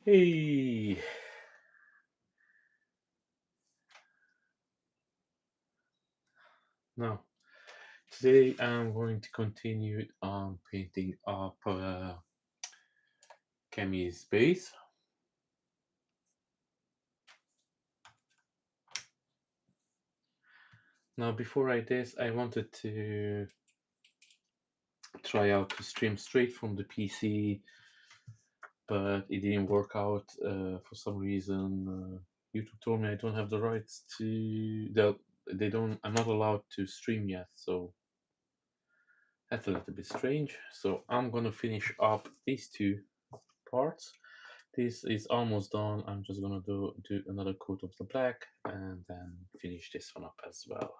Hey, now today I'm going to continue on painting up Cammy's base. Now, before I this, I wanted to try out to stream straight from the PC, but it didn't work out for some reason. YouTube told me I don't have the rights to. They don't. I'm not allowed to stream yet, so that's a little bit strange. So I'm gonna finish up these two parts. This is almost done. I'm just gonna do another coat of the black and then finish this one up as well.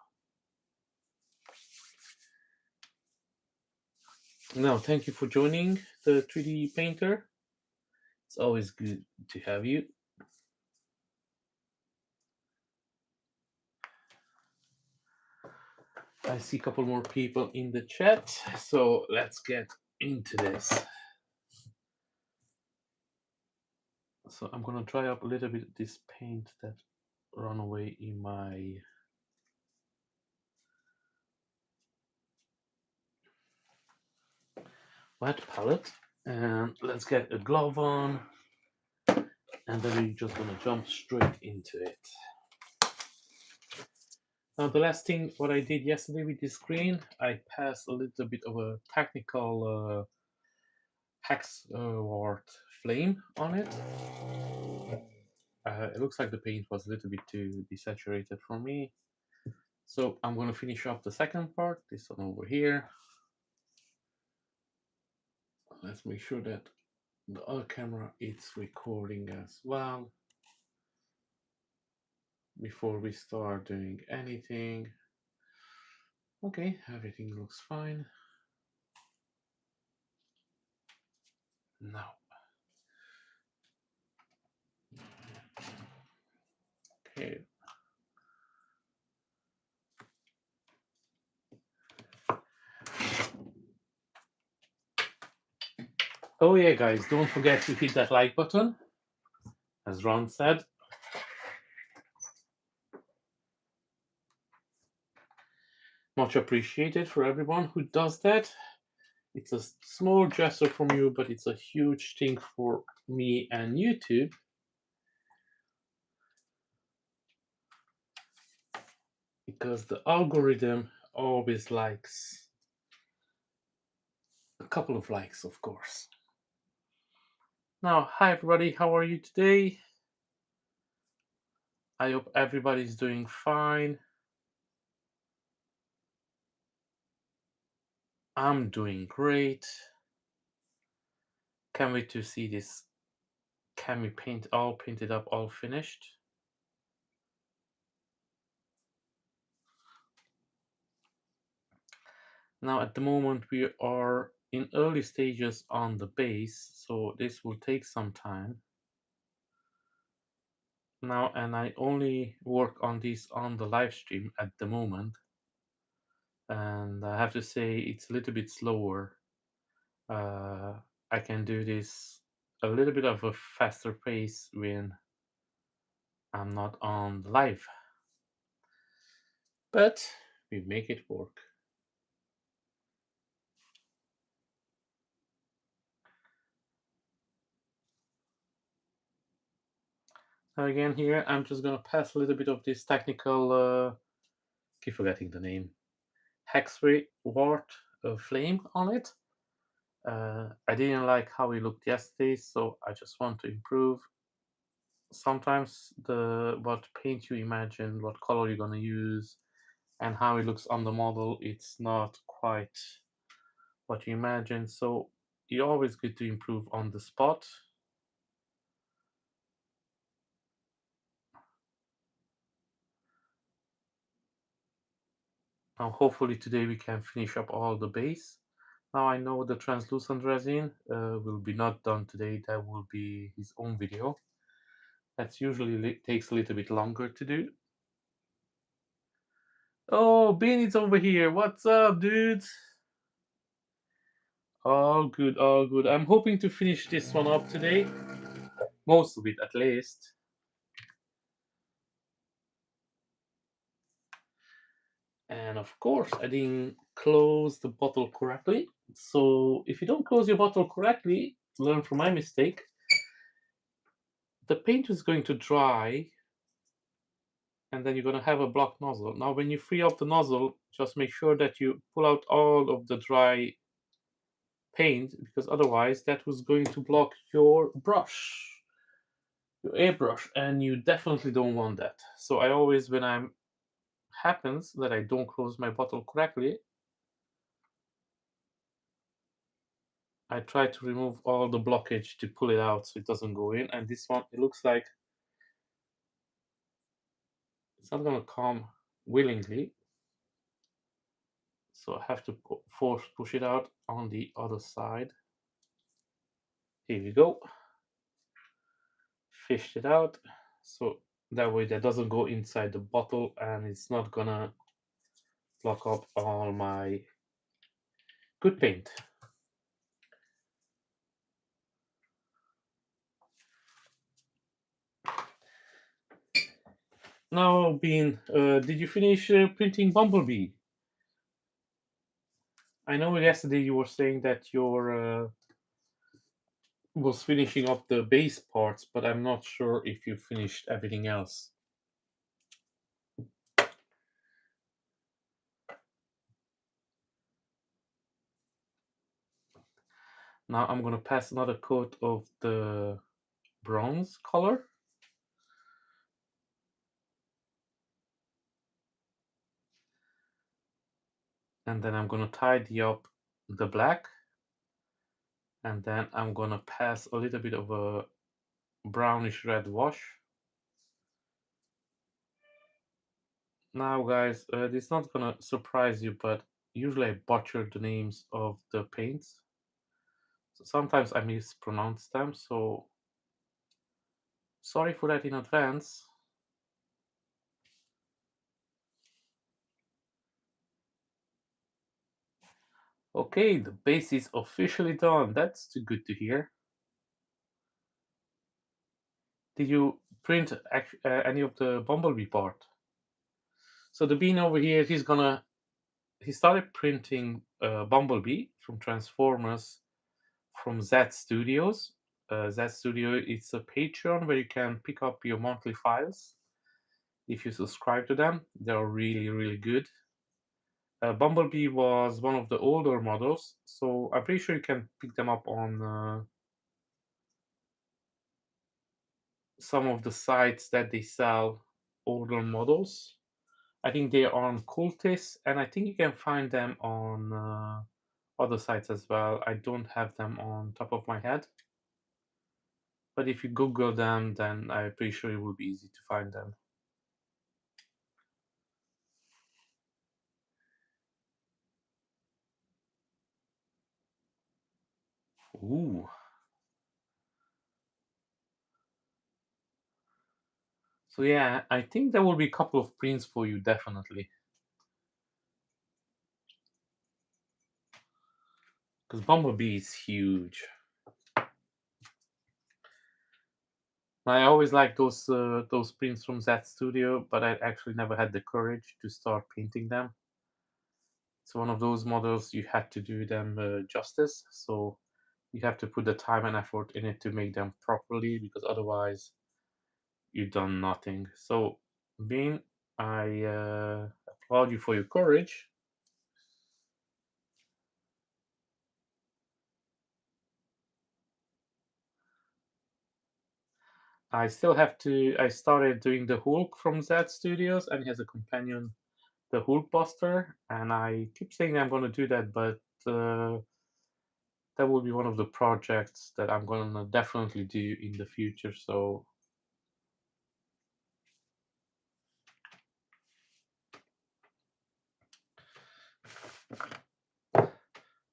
Now, thank you for joining the 3D painter. It's always good to have you. I see a couple more people in the chat, so let's get into this. So I'm gonna dry up a little bit of this paint that ran away in my wet palette, and let's get a glove on, and then we're just gonna jump straight into it. Now, the last thing what I did yesterday with this screen, I passed a little bit of a technical hex wart flame on it. It looks like the paint was a little bit too desaturated for me. So I'm going to finish up the second part, this one over here. Let's make sure that the other camera is recording as well before we start doing anything. Okay, everything looks fine. Now, okay. Oh yeah, guys, don't forget to hit that like button, as Ron said. Much appreciated for everyone who does that. It's a small gesture from you, but it's a huge thing for me and YouTube. Because the algorithm always likes a couple of likes, of course. Now, hi everybody, how are you today? I hope everybody's doing fine. I'm doing great. Can't wait to see this Cammy paint all painted up, all finished. Now, at the moment, we are in early stages on the base, so this will take some time. Now, and I only work on this on the live stream at the moment. And I have to say it's a little bit slower. I can do this a little bit of a faster pace when I'm not on the live. But we make it work. Now again here, I'm just gonna pass a little bit of this technical, keep forgetting the name, hexray wart flame on it. I didn't like how it looked yesterday, so I just want to improve. Sometimes what paint you imagine, what color you're gonna use, and how it looks on the model, it's not quite what you imagine. So you're always good to improve on the spot. Now, hopefully today we can finish up all the base. Now I know the translucent resin will be not done today. That will be his own video. That's usually takes a little bit longer to do. Oh, Bean's over here. What's up, dudes? All good, all good. I'm hoping to finish this one up today. most of it at least. And of course, I didn't close the bottle correctly. So if you don't close your bottle correctly, learn from my mistake, the paint is going to dry and then you're going to have a blocked nozzle. Now, when you free up the nozzle, just make sure that you pull out all of the dry paint, because otherwise that was going to block your brush, your airbrush, and you definitely don't want that. So I always, when I'm happens that I don't close my bottle correctly, I try to remove all the blockage to pull it out so it doesn't go in. And this one, it looks like it's not going to come willingly. So I have to force push it out on the other side. Here we go. Fished it out. So that way that doesn't go inside the bottle and it's not gonna block up all my good paint. Now, Bean, did you finish printing Bumblebee? I know yesterday you were saying that your was finishing up the base parts, but I'm not sure if you finished everything else. Now I'm gonna pass another coat of the bronze color. And then I'm gonna tidy up the black. And then I'm gonna pass a little bit of a brownish red wash. Now guys, this is not gonna surprise you, but usually I butcher the names of the paints. So sometimes I mispronounce them, so sorry for that in advance. Okay, the base is officially done. That's too good to hear. Did you print any of the Bumblebee part? So the Bean over here, he started printing Bumblebee from Transformers from Z Studios. Z Studio, it's a Patreon where you can pick up your monthly files if you subscribe to them. They're really, really good. Bumblebee was one of the older models, so I'm pretty sure you can pick them up on some of the sites that they sell older models. I think they are on Cultist, and I think you can find them on other sites as well. I don't have them on top of my head. But if you Google them, then I'm pretty sure it will be easy to find them. Ooh. So yeah, I think there will be a couple of prints for you, definitely. Because Bumblebee is huge. I always like those prints from Z Studio, but I actually never had the courage to start painting them. It's one of those models you had to do them justice, so you have to put the time and effort in it to make them properly, because otherwise you've done nothing. So, Bean, I applaud you for your courage. I still have to. I started doing the Hulk from Z Studios, and he has a companion, the Hulk Buster, and I keep saying I'm going to do that, but that will be one of the projects that I'm going to definitely do in the future. So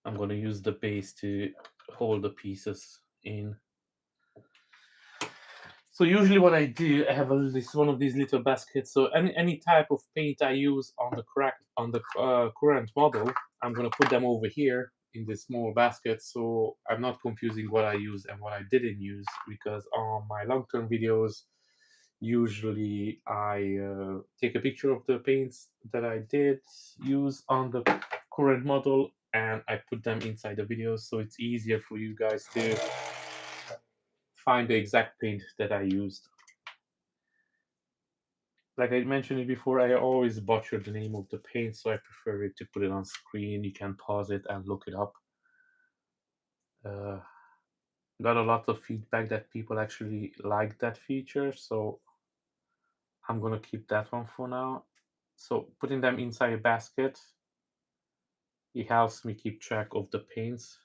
I'm going to use the base to hold the pieces in. So usually what I do, I have this one of these little baskets. So any type of paint I use on the current model, I'm gonna put them over here, in the small basket, so I'm not confusing what I use and what I didn't use, because on my long-term videos, usually I take a picture of the paints that I did use on the current model and I put them inside the videos, so it's easier for you guys to find the exact paint that I used. Like I mentioned it before, I always butcher the name of the paint, so I prefer it to put it on screen. You can pause it and look it up. Got a lot of feedback that people actually like that feature, so I'm gonna keep that one for now. So putting them inside a basket, it helps me keep track of the paints.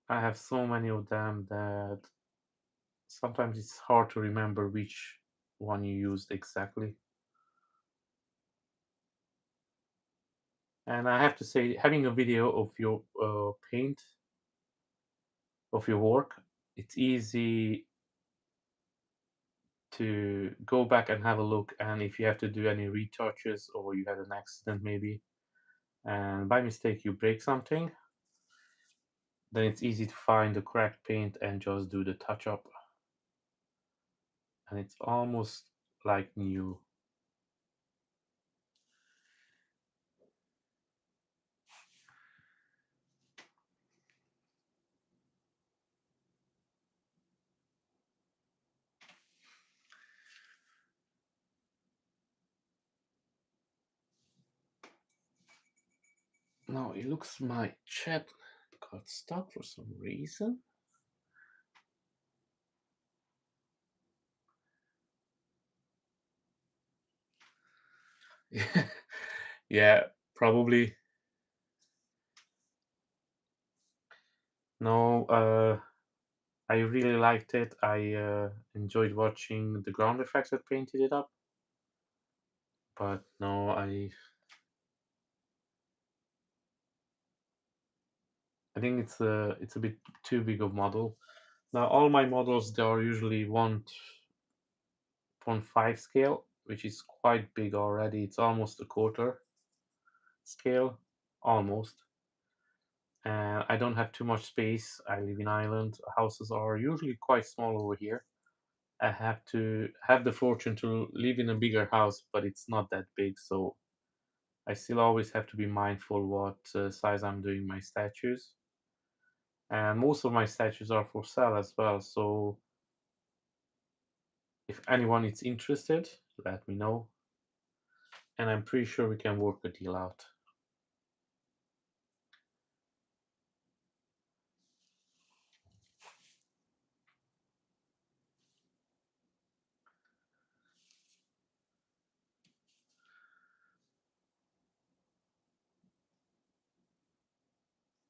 I have so many of them that sometimes it's hard to remember which one you used exactly. And I have to say, having a video of your paint, of your work, it's easy to go back and have a look. And if you have to do any retouches or you had an accident maybe, and by mistake you break something, then it's easy to find the correct paint and just do the touch up. And it's almost like new. Now it looks my chat got stuck for some reason. Yeah, probably. No, I really liked it. I enjoyed watching the ground effects that painted it up. But no, I think it's a bit too big of model. Now all my models, they are usually 1.5 scale, which is quite big already. It's almost a quarter scale, almost. And I don't have too much space. I live in Ireland. Houses are usually quite small over here. I have to have the fortune to live in a bigger house, but it's not that big, so I still always have to be mindful what size I'm doing my statues. And most of my statues are for sale as well, so if anyone is interested, let me know. And I'm pretty sure we can work a deal out.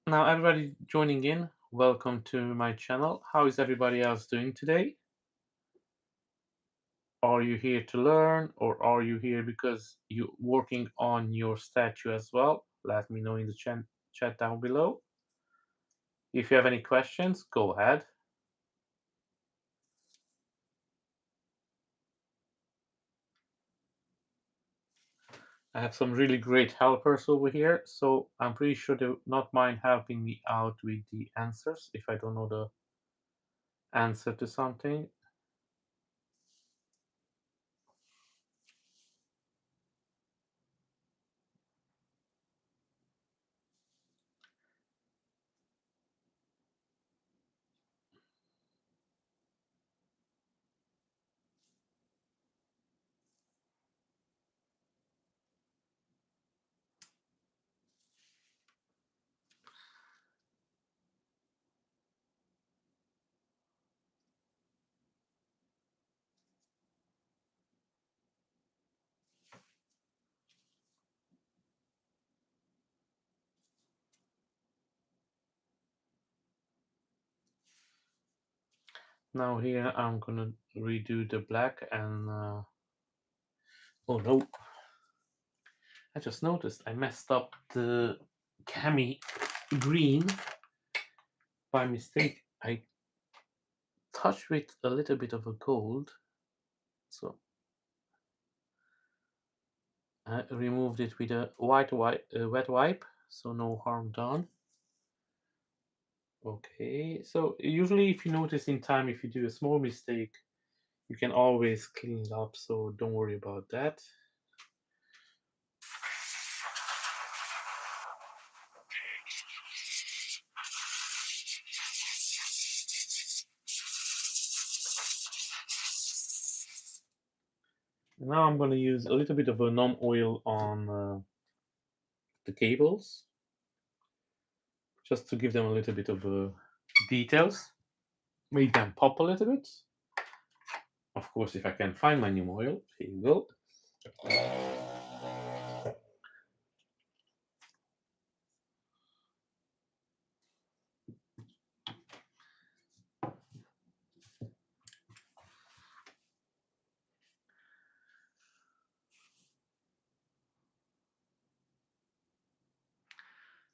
Now, everybody joining in, welcome to my channel. How is everybody else doing today? Are you here to learn, or are you here because you're working on your statue as well? Let me know in the chat down below. If you have any questions, go ahead. I have some really great helpers over here, so I'm pretty sure they'll not mind helping me out with the answers if I don't know the answer to something. Now here I'm gonna redo the black and oh no, I just noticed I messed up the Cammy green by mistake. I touched with a little bit of a gold, so I removed it with a wet wipe, so no harm done. Okay, so usually if you notice in time, if you do a small mistake, you can always clean it up, so don't worry about that. Now I'm going to use a little bit of a numb oil on the cables, just to give them a little bit of details, make them pop a little bit. Of course, if I can find my new oil, here you go.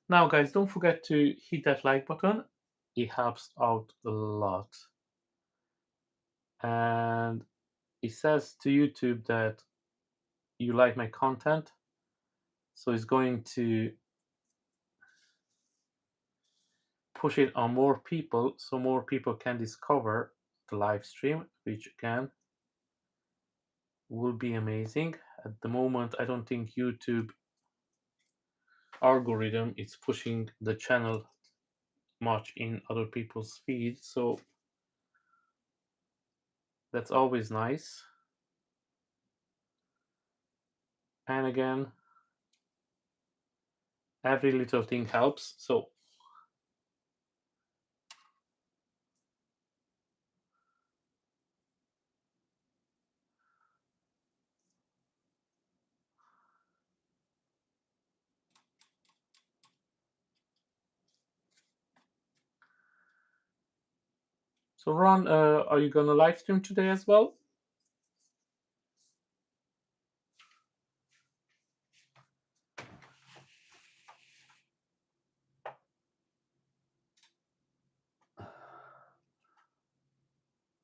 Now, guys, don't forget to hit that like button. It helps out a lot. And it says to YouTube that you like my content, so it's going to push it on more people, so more people can discover the live stream, which again will be amazing. At the moment, I don't think YouTube algorithm is pushing the channel much in other people's feeds, so that's always nice. And again, every little thing helps. So Ron, are you gonna live stream today as well?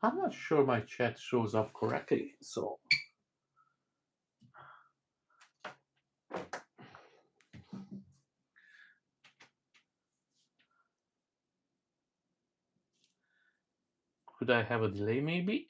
I'm not sure my chat shows up correctly, so could I have a delay maybe?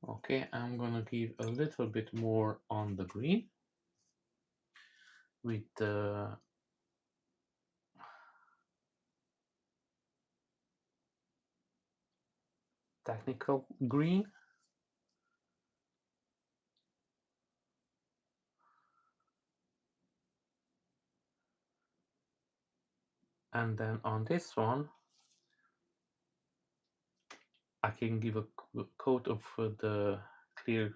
Okay, I'm gonna give a little bit more on the green with the technical green. And then on this one, I can give a coat of the clear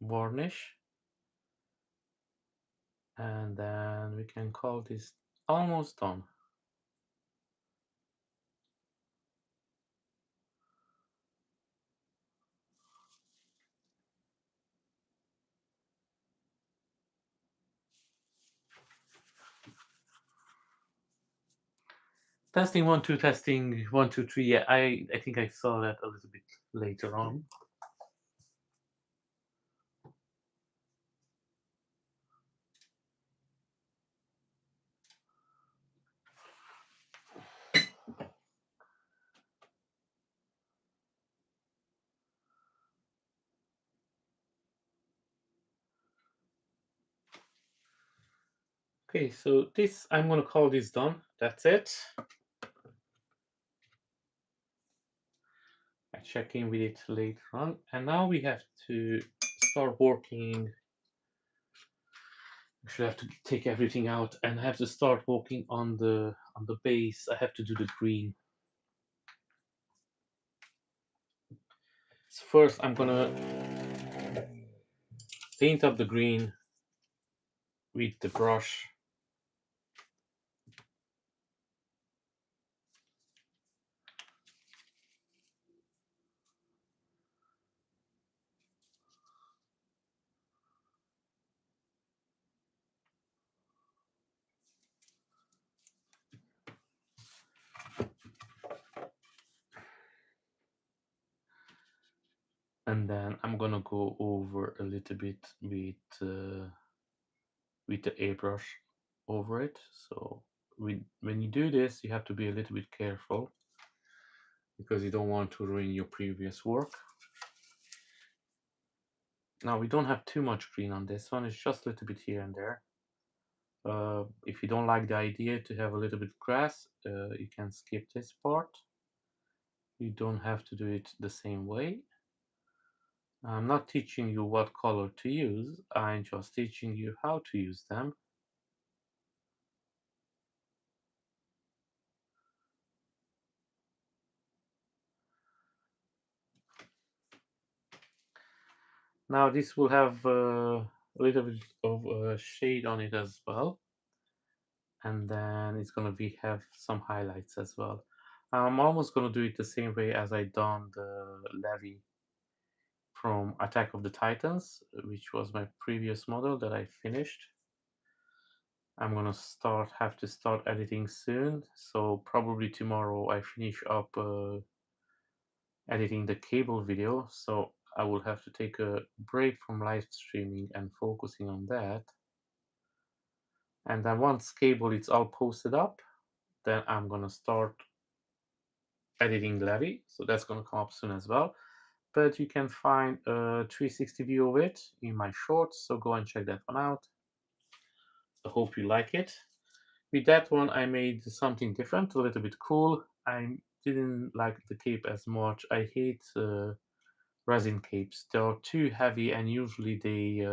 varnish. And then we can call this almost done. Testing 1 2, testing 1 2 3. Yeah, I think I saw that a little bit later on. Okay, so this, I'm going to call this done. That's it. I check in with it later on. And now we have to start working. I should have to take everything out and I have to start working on the base. I have to do the green. So first I'm going to paint up the green with the brush. And then I'm gonna go over a little bit with the airbrush over it. So when you do this, you have to be a little bit careful because you don't want to ruin your previous work. Now we don't have too much green on this one, it's just a little bit here and there. If you don't like the idea to have a little bit grass, you can skip this part. You don't have to do it the same way. I'm not teaching you what color to use, I'm just teaching you how to use them. Now this will have a little bit of shade on it as well, and then it's gonna have some highlights as well. I'm almost gonna do it the same way as I done the levy from Attack of the Titans, which was my previous model that I finished. I'm gonna have to start editing soon, so probably tomorrow I finish up editing the cable video, so I will have to take a break from live streaming and focusing on that. And then once cable is all posted up, then I'm gonna start editing Levy, so that's gonna come up soon as well. But you can find a 360 view of it in my shorts, so go and check that one out. I hope you like it. With that one, I made something different, a little bit cool. I didn't like the cape as much. I hate resin capes. They are too heavy, and usually they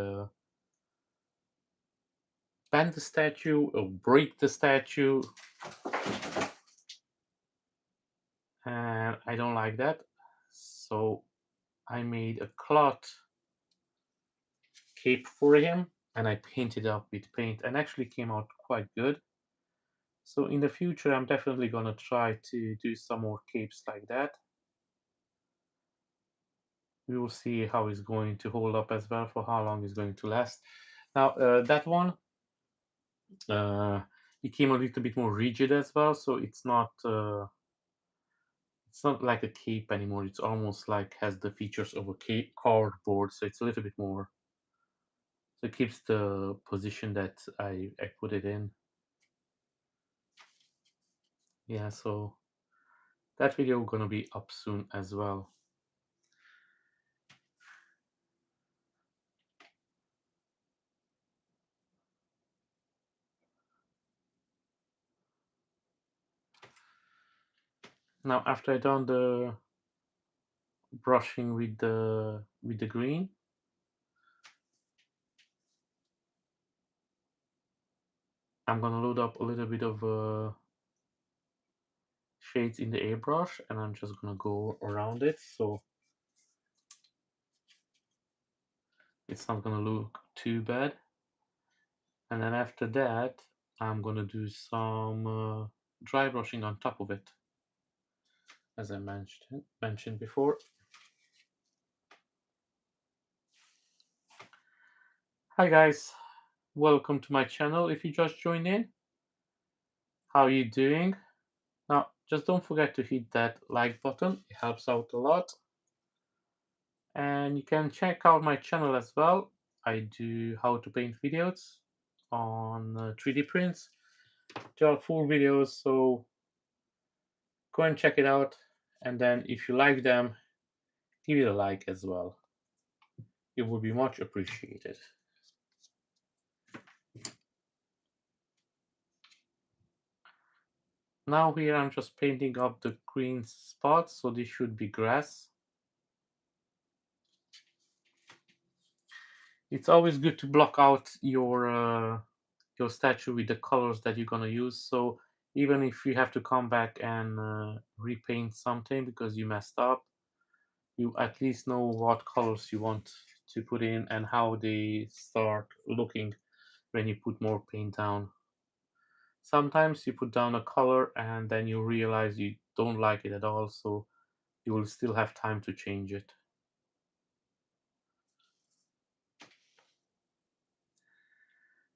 bend the statue or break the statue, and I don't like that. So I made a cloth cape for him, and I painted up with paint, and actually came out quite good. So in the future, I'm definitely gonna try to do some more capes like that. We will see how it's going to hold up as well, for how long it's going to last. Now that one, it came a little bit more rigid as well, so it's not like a cape anymore. It's almost like has the features of a cape cardboard, so it's a little bit more. So it keeps the position that I put it in. Yeah, so that video gonna be up soon as well. Now after I done the brushing with the green, I'm gonna load up a little bit of shades in the airbrush, and I'm just gonna go around it so it's not gonna look too bad. And then after that, I'm gonna do some dry brushing on top of it, as I mentioned before. Hi guys, welcome to my channel. If you just joined in, how are you doing? Now, just don't forget to hit that like button, it helps out a lot. And you can check out my channel as well. I do how to paint videos on 3D prints. There are full videos, so go and check it out. And then if you like them, give it a like as well. It would be much appreciated. Now here I'm just painting up the green spots, so this should be grass. It's always good to block out your statue with the colors that you're gonna use. So even if you have to come back and repaint something because you messed up, you at least know what colors you want to put in and how they start looking when you put more paint down. Sometimes you put down a color and then you realize you don't like it at all, so you will still have time to change it.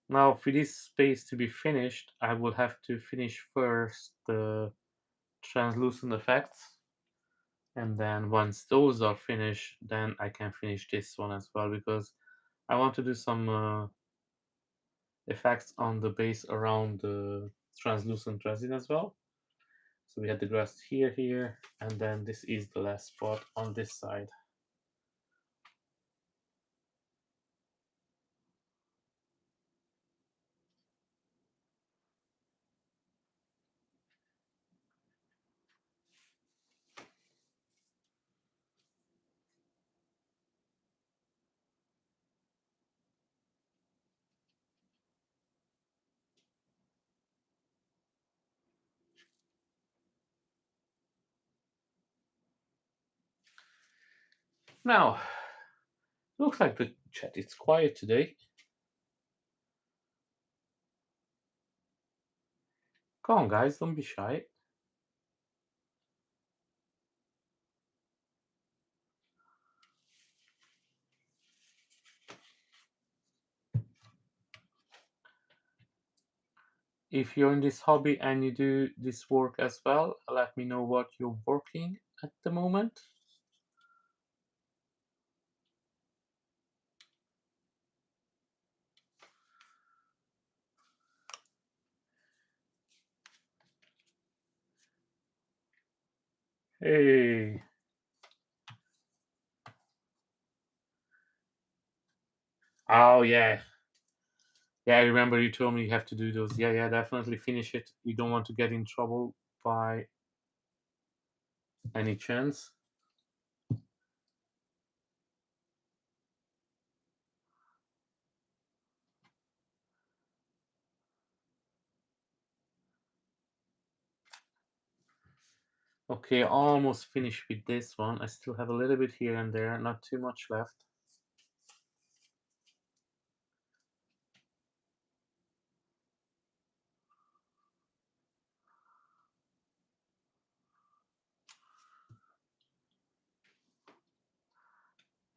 Now for this space to be finished, I will have to finish first the translucent effects. And then once those are finished, then I can finish this one as well, because I want to do some effects on the base around the translucent resin as well. So we had the grass here, and then this is the last spot on this side. Now, looks like the chat is quiet today. Come on, guys, don't be shy. If you're in this hobby and you do this work as well, let me know what you're working at the moment. Hey. Oh, yeah. Yeah, I remember you told me you have to do those. Yeah, definitely finish it. You don't want to get in trouble by any chance. Okay, almost finished with this one. I still have a little bit here and there, not too much left.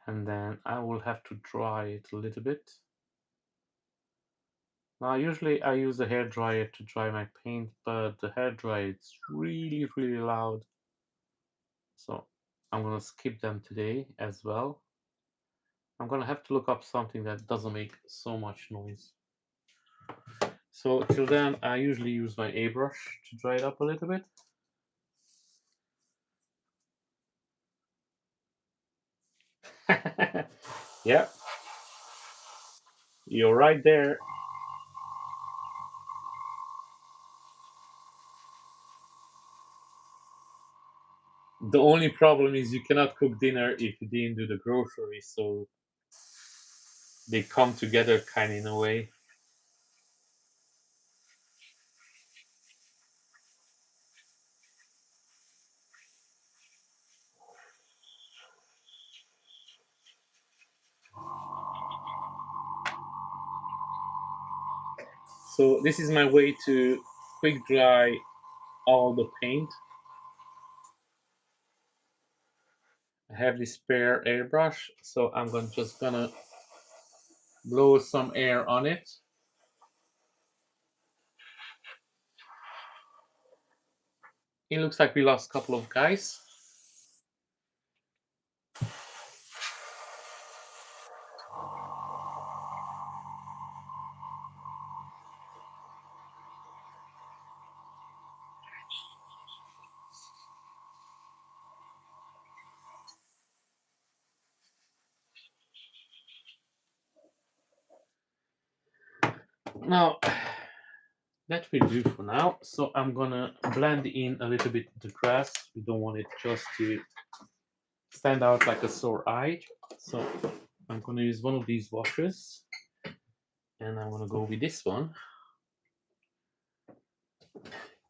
And then I will have to dry it a little bit. Now, usually I use a hair dryer to dry my paint, but the hair dryer is really, really loud. So I'm gonna skip them today as well. I'm gonna have to look up something that doesn't make so much noise. So till then, I usually use my airbrush to dry it up a little bit. Yeah, you're right there. The only problem is you cannot cook dinner if you didn't do the groceries, so they come together kind of in a way. So this is my way to quick dry all the paint. I have this spare airbrush, so I'm just gonna blow some air on it. It looks like we lost a couple of guys. Now, that will do for now. So I'm gonna blend in a little bit the grass. We don't want it just to stand out like a sore eye. So I'm gonna use one of these washes, and I'm gonna go with this one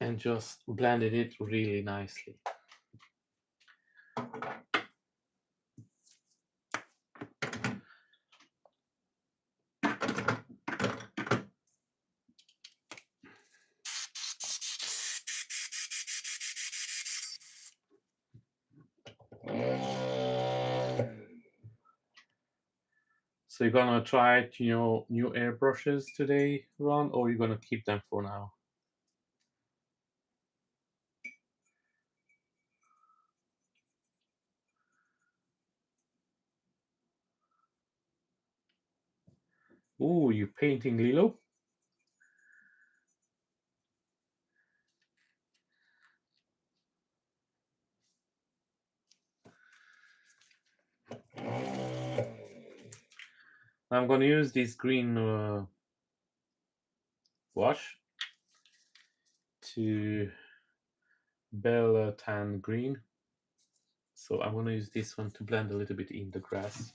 and just blended it really nicely. So you're gonna try new airbrushes today, Ron, or you're gonna keep them for now? Ooh, you painting Lilo? I'm gonna use this green wash to Bella Tan Green. So I'm gonna use this one to blend a little bit in the grass.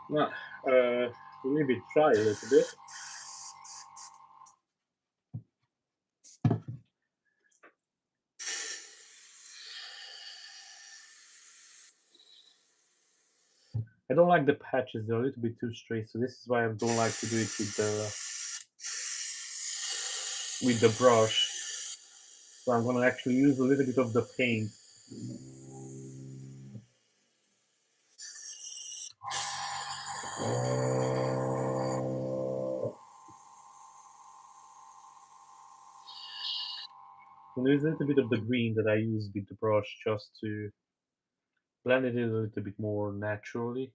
Now, leave it dry a little bit. I don't like the patches; they're a little bit too straight. So this is why I don't like to do it with the brush. So I'm gonna actually use a little bit of the paint. And there's a little bit of the green that I use with the brush just to blend it in a little bit more naturally.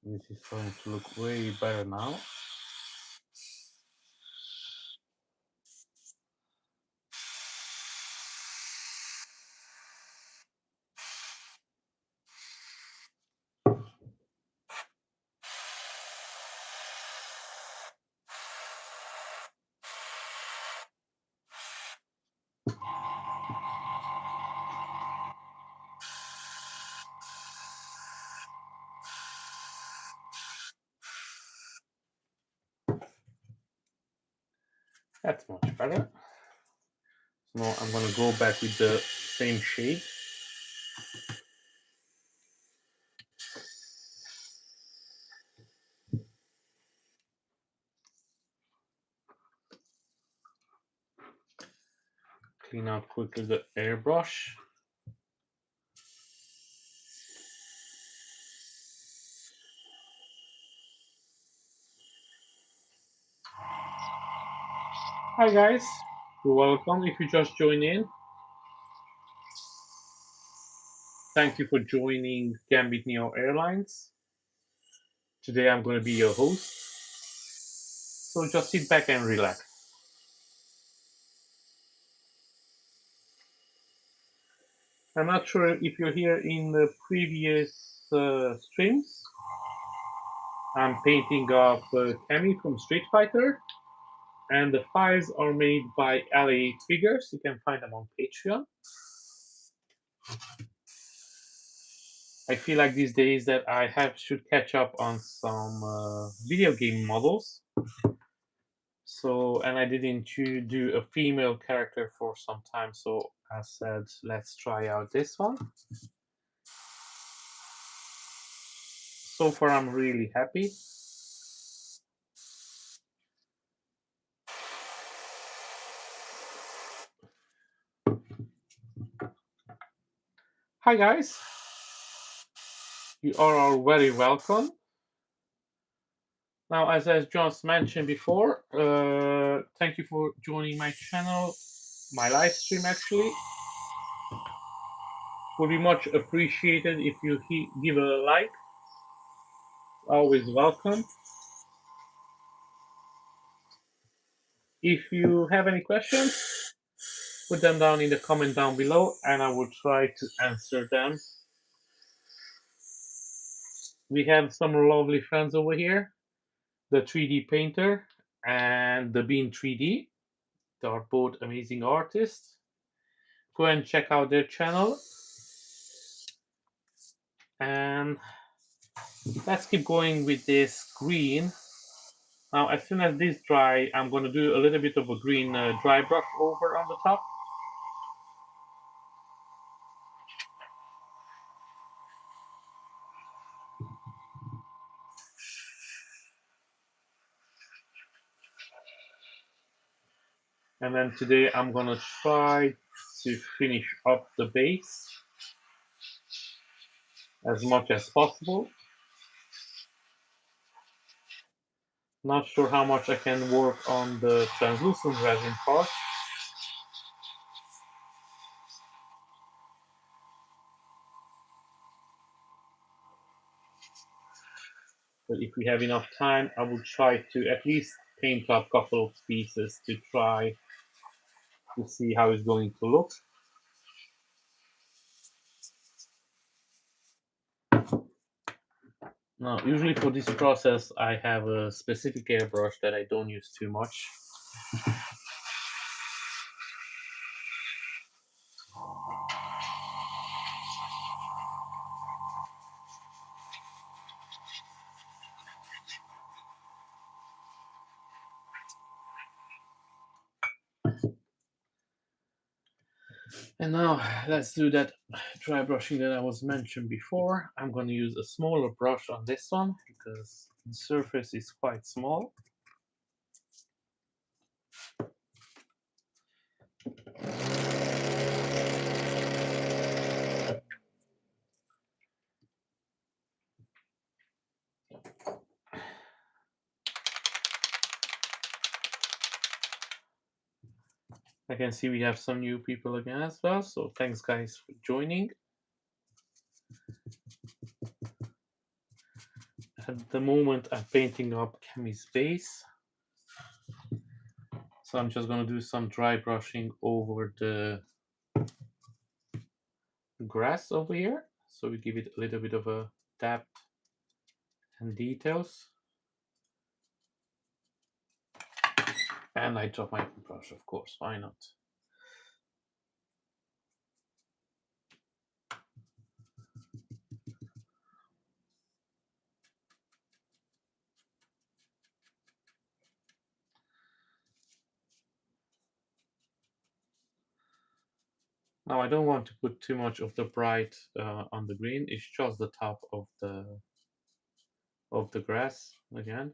This is starting to look way better now. That's much better. So now I'm gonna go back with the same shade. Clean out quickly the airbrush. Hi guys, you're welcome if you just joined in. Thank you for joining Gambit Neo Airlines. Today I'm going to be your host. So just sit back and relax. I'm not sure if you're here in the previous streams. I'm painting up Cammy from Street Fighter, and the files are made by LA Figures. You can find them on Patreon. I feel like these days that I should catch up on some video game models. So, and I didn't do a female character for some time, so I said, let's try out this one. So far, I'm really happy. Hi guys, you are all very welcome. Now, as I just mentioned before, thank you for joining my channel, my live stream actually. Would be much appreciated if you give a like. Always welcome. If you have any questions, put them down in the comment down below and I will try to answer them. We have some lovely friends over here, the 3D painter and the Bean 3D. They are both amazing artists. Go and check out their channel. And let's keep going with this green. Now, as soon as this dry, I'm going to do a little bit of a green dry brush over on the top. And then today I'm going to try to finish up the base as much as possible. Not sure how much I can work on the translucent resin part. But if we have enough time, I will try to at least paint up a couple of pieces to try to see how it's going to look. Now, usually for this process, I have a specific airbrush that I don't use too much. And now let's do that dry brushing that I was mentioned before. I'm going to use a smaller brush on this one because the surface is quite small. I can see we have some new people again as well, so thanks guys for joining. At the moment I'm painting up Cammy's base. So I'm just going to do some dry brushing over the grass over here. So we give it a little bit of a depth and details. And I drop my brush, of course, why not? Now I don't want to put too much of the bright on the green. It's just the top of the grass again.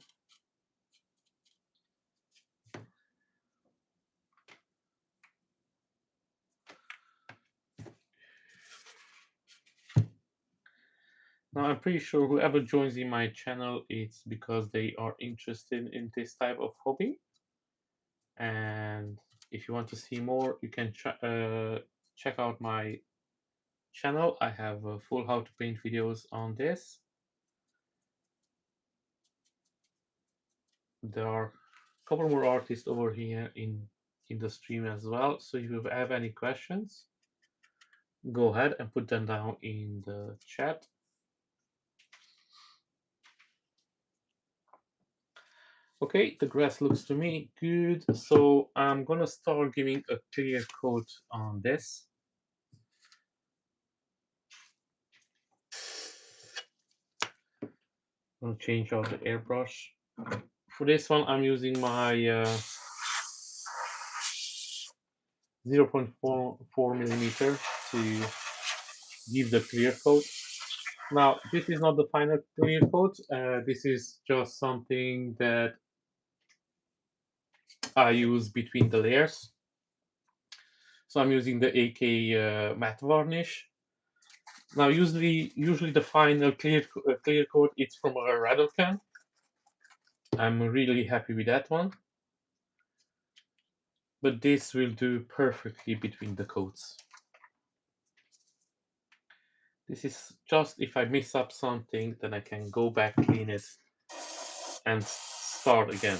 Now I'm pretty sure whoever joins in my channel, it's because they are interested in this type of hobby. And if you want to see more, you can check out my channel. I have full how to paint videos on this. There are a couple more artists over here in the stream as well. So if you have any questions, go ahead and put them down in the chat. Okay, the grass looks to me good. So I'm gonna start giving a clear coat on this. I'm gonna change out the airbrush. For this one, I'm using my 0.44 millimeter to give the clear coat. Now, this is not the final clear coat. This is just something that I use between the layers. So I'm using the AK matte varnish. Now, usually the final clear coat is from a rattle can. I'm really happy with that one. But this will do perfectly between the coats. This is just if I mess up something, then I can go back, clean it, and start again.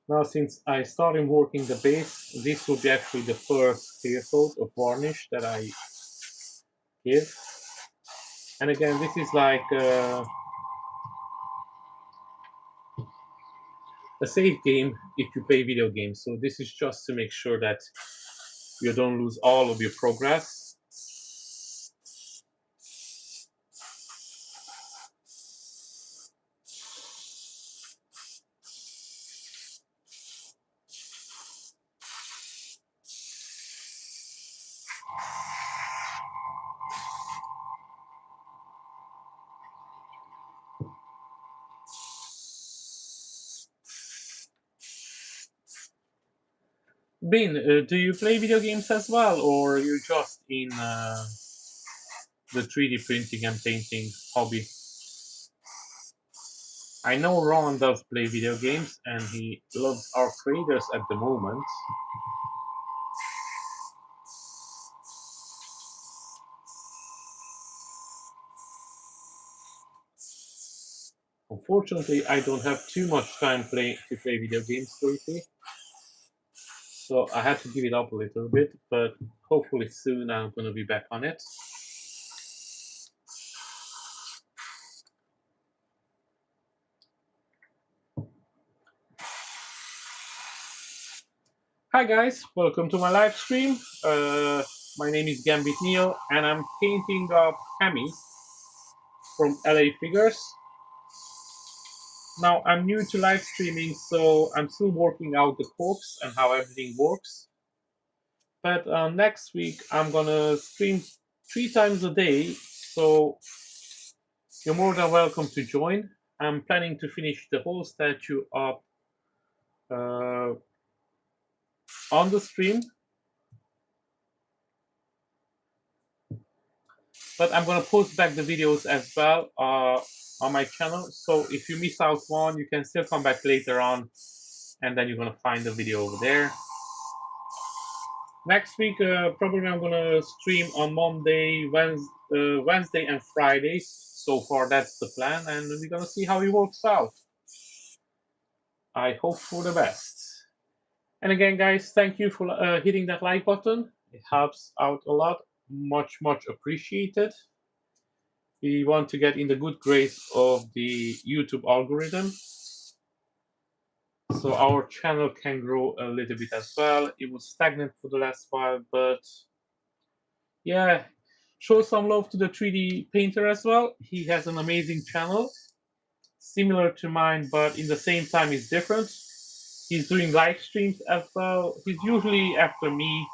Now, since I started working the base, this will be actually the first clear coat of varnish that I give. And again, this is like a safe game if you play video games. So this is just to make sure that you don't lose all of your progress. Bin, do you play video games as well, or are you just in the 3D printing and painting hobby? I know Ron does play video games, and he loves our creators at the moment. Unfortunately, I don't have too much time to play video games lately, so I had to give it up a little bit, but hopefully soon I'm going to be back on it. Hi guys, welcome to my live stream. My name is Gambit Neil, and I'm painting up Cammy from LA Figures. Now, I'm new to live streaming, so I'm still working out the corpse and how everything works. But next week, I'm gonna stream 3 times a day, so you're more than welcome to join. I'm planning to finish the whole statue up on the stream. But I'm gonna post back the videos as well on my channel. So if you miss out one, you can still come back later on, and then you're gonna find the video over there. Next week, probably I'm gonna stream on Monday, Wednesday, and Fridays. So far, that's the plan, and we're gonna see how it works out. I hope for the best. And again, guys, thank you for hitting that like button. It helps out a lot. Much appreciated. We want to get in the good grace of the YouTube algorithm, so our channel can grow a little bit as well. It was stagnant for the last while, but yeah, show some love to the 3D painter as well. He has an amazing channel, similar to mine, but in the same time it's different. He's doing live streams as well. He's usually after me,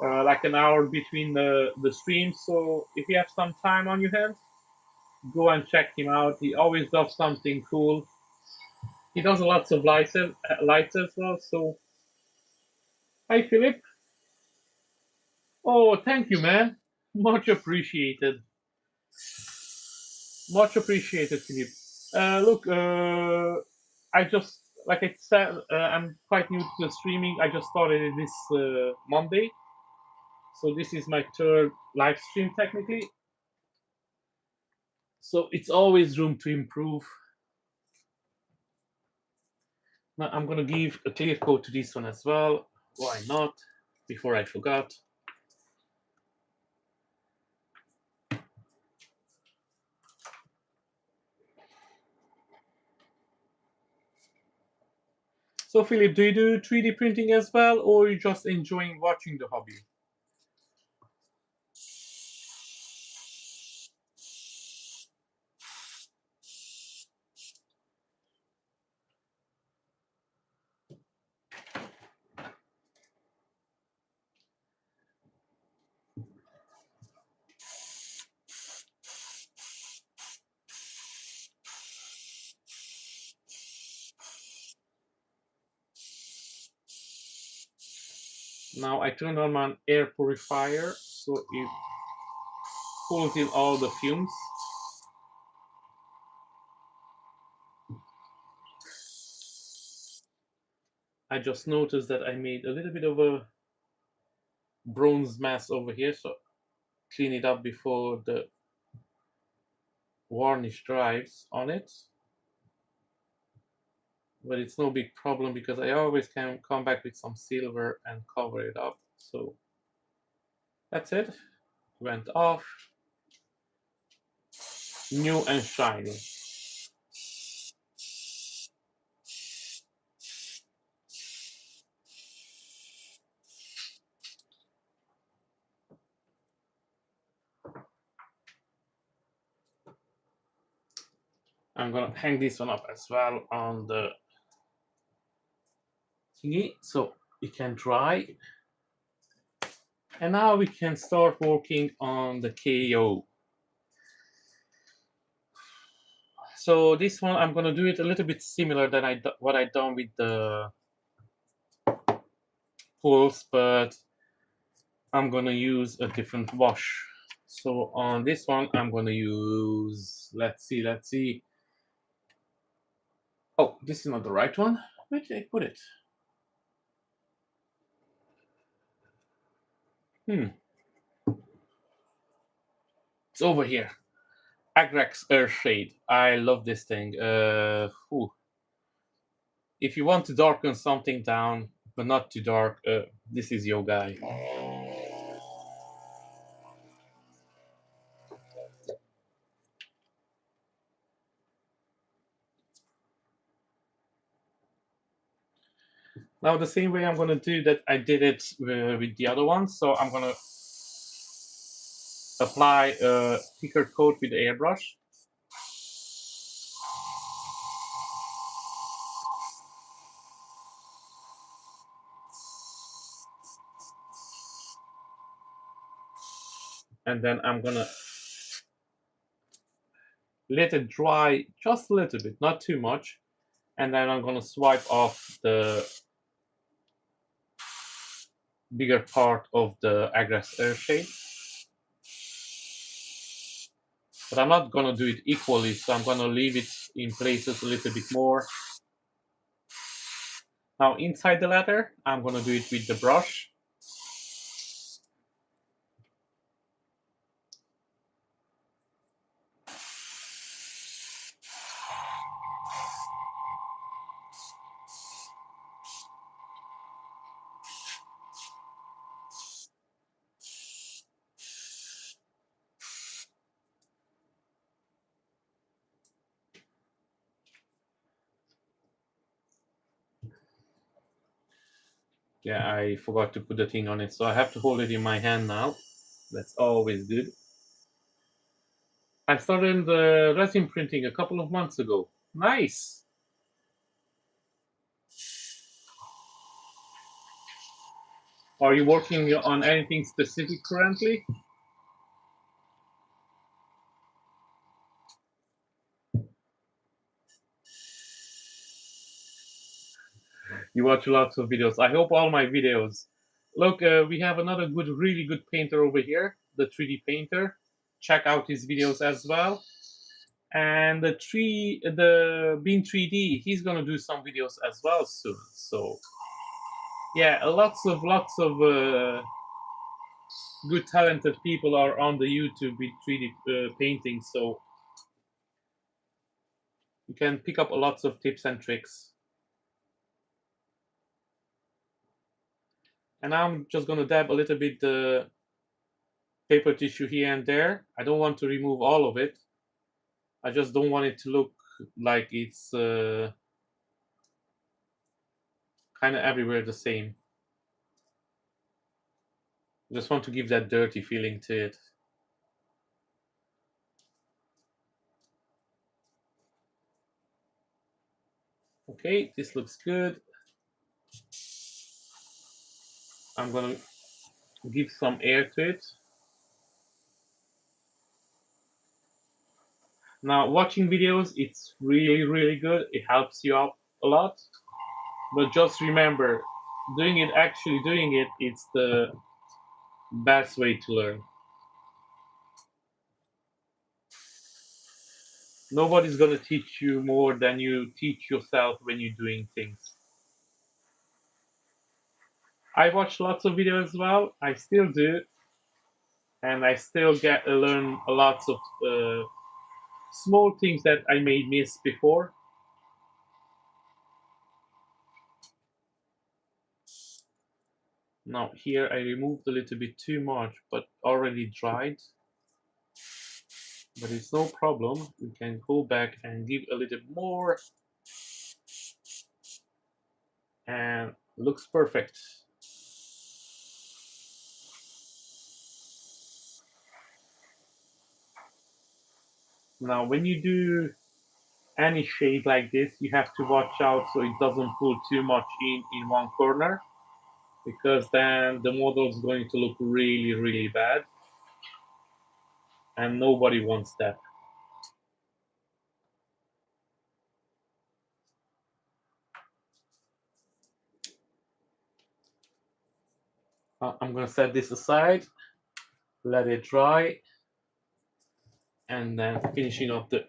like an hour between the streams. So if you have some time on your hands, go and check him out. He always does something cool. He does lots of lights as well. So, hi Philip. Oh, thank you, man. Much appreciated. Much appreciated, Philip. Look, I just, like I said, I'm quite new to the streaming. I just started it this Monday. So this is my third live stream technically. So it's always room to improve. Now I'm gonna give a clear coat to this one as well. Why not? Before I forgot. So Philip, do you do 3D printing as well, or are you just enjoying watching the hobby? Now I turned on my air purifier so it pulls in all the fumes. I just noticed that I made a little bit of a bronze mess over here, so clean it up before the varnish dries on it. But it's no big problem because I always can come back with some silver and cover it up. So that's it. Went off. New and shiny. I'm gonna hang this one up as well on the thingy so it can dry. And now we can start working on the KO. So this one I'm gonna do it a little bit similar than what I done with the pulse, but I'm gonna use a different wash. So on this one I'm gonna use, let's see. Oh, this is not the right one. Where did I put it? It's over here. Agrax Earthshade. I love this thing. If you want to darken something down, but not too dark, this is your guy. Now the same way I'm gonna do that, I did it with the other one. So I'm gonna apply a thicker coat with the airbrush. And then I'm gonna let it dry just a little bit, not too much. And then I'm gonna swipe off the bigger part of the Agrax Earthshade. But I'm not gonna do it equally, so I'm gonna leave it in places a little bit more. Now inside the letter, I'm gonna do it with the brush. Yeah, I forgot to put the thing on it, so I have to hold it in my hand now. That's always good. I started the resin printing a couple of months ago. Nice! Are you working on anything specific currently? You watch lots of videos. I hope all my videos. Look, we have another really good painter over here, the 3D painter. Check out his videos as well. And the Bean 3D, he's gonna do some videos as well soon. So yeah, lots of good talented people are on the YouTube with 3D painting. So you can pick up lots of tips and tricks. And I'm just gonna dab a little bit the paper tissue here and there. I don't want to remove all of it. I just don't want it to look like it's kind of everywhere the same. I just want to give that dirty feeling to it. Okay, this looks good. I'm gonna give some air to it. Now, watching videos, it's really good. It helps you out a lot. But just remember, actually doing it, it's the best way to learn. Nobody's gonna teach you more than you teach yourself when you're doing things. I watch lots of videos as well. I still do, and I still get to learn lots of small things that I may miss before. Now here I removed a little bit too much, but already dried. But it's no problem. We can go back and give a little more, and looks perfect. Now when you do any shade like this, you have to watch out so it doesn't pull too much in one corner, because then the model is going to look really, really bad, and nobody wants that. I'm gonna set this aside, let it dry, and then finishing up the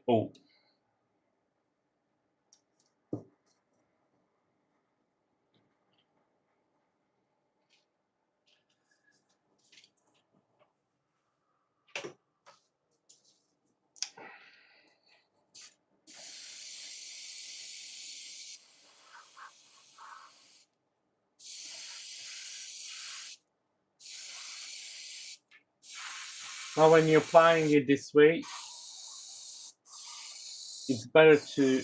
Now when you're applying it this way, it's better to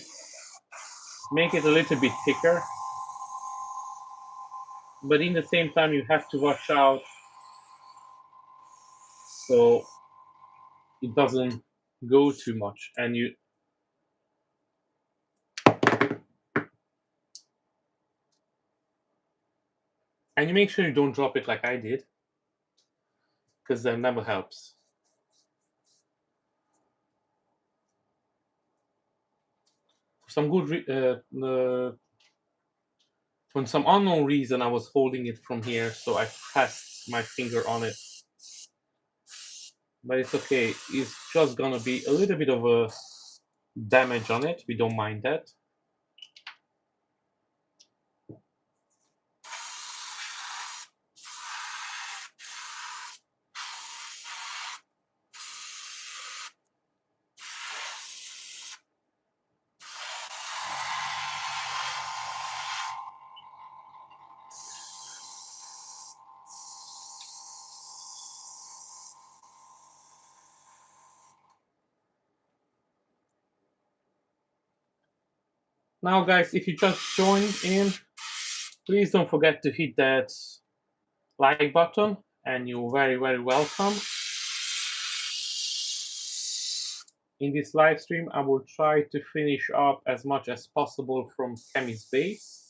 make it a little bit thicker, but in the same time you have to watch out so it doesn't go too much, and you make sure you don't drop it like I did, because that never helps. For some for some unknown reason, I was holding it from here, so I pressed my finger on it. But it's okay. It's just gonna be a little bit of a damage on it. We don't mind that. Now, guys, if you just joined in, please don't forget to hit that like button, and you're very, very welcome. In this live stream, I will try to finish up as much as possible from Cammy's base.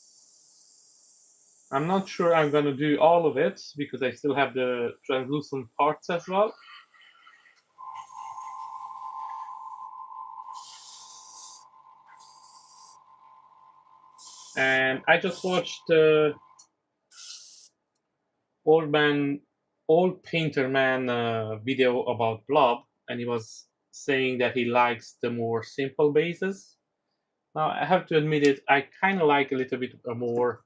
I'm not sure I'm going to do all of it, because I still have the translucent parts as well. And I just watched the old painter man video about Blob, and he was saying that he likes the more simple bases. Now I have to admit it, I kind of like a little bit more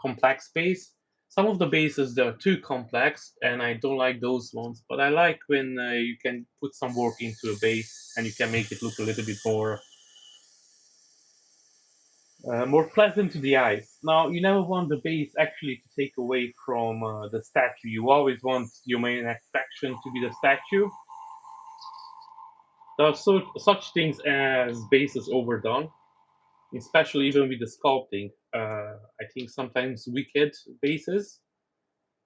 complex base. Some of the bases, they're too complex, and I don't like those ones. But I like when you can put some work into a base and you can make it look a little bit more pleasant to the eyes. Now, you never want the base actually to take away from the statue. You always want your main attraction to be the statue. There are such things as bases overdone, especially even with the sculpting. I think sometimes wicked bases,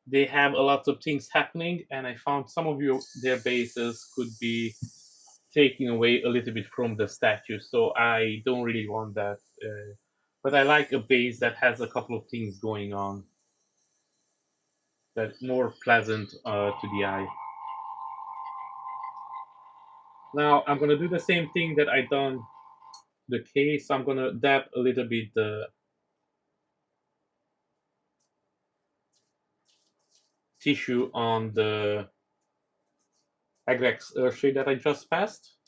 they have a lot of things happening, and I found some of their bases could be taking away a little bit from the statue. So I don't really want that. But I like a base that has a couple of things going on, that's more pleasant to the eye. Now I'm gonna do the same thing that I done the case. I'm gonna dab a little bit tissue on the acrylic shade that I just passed.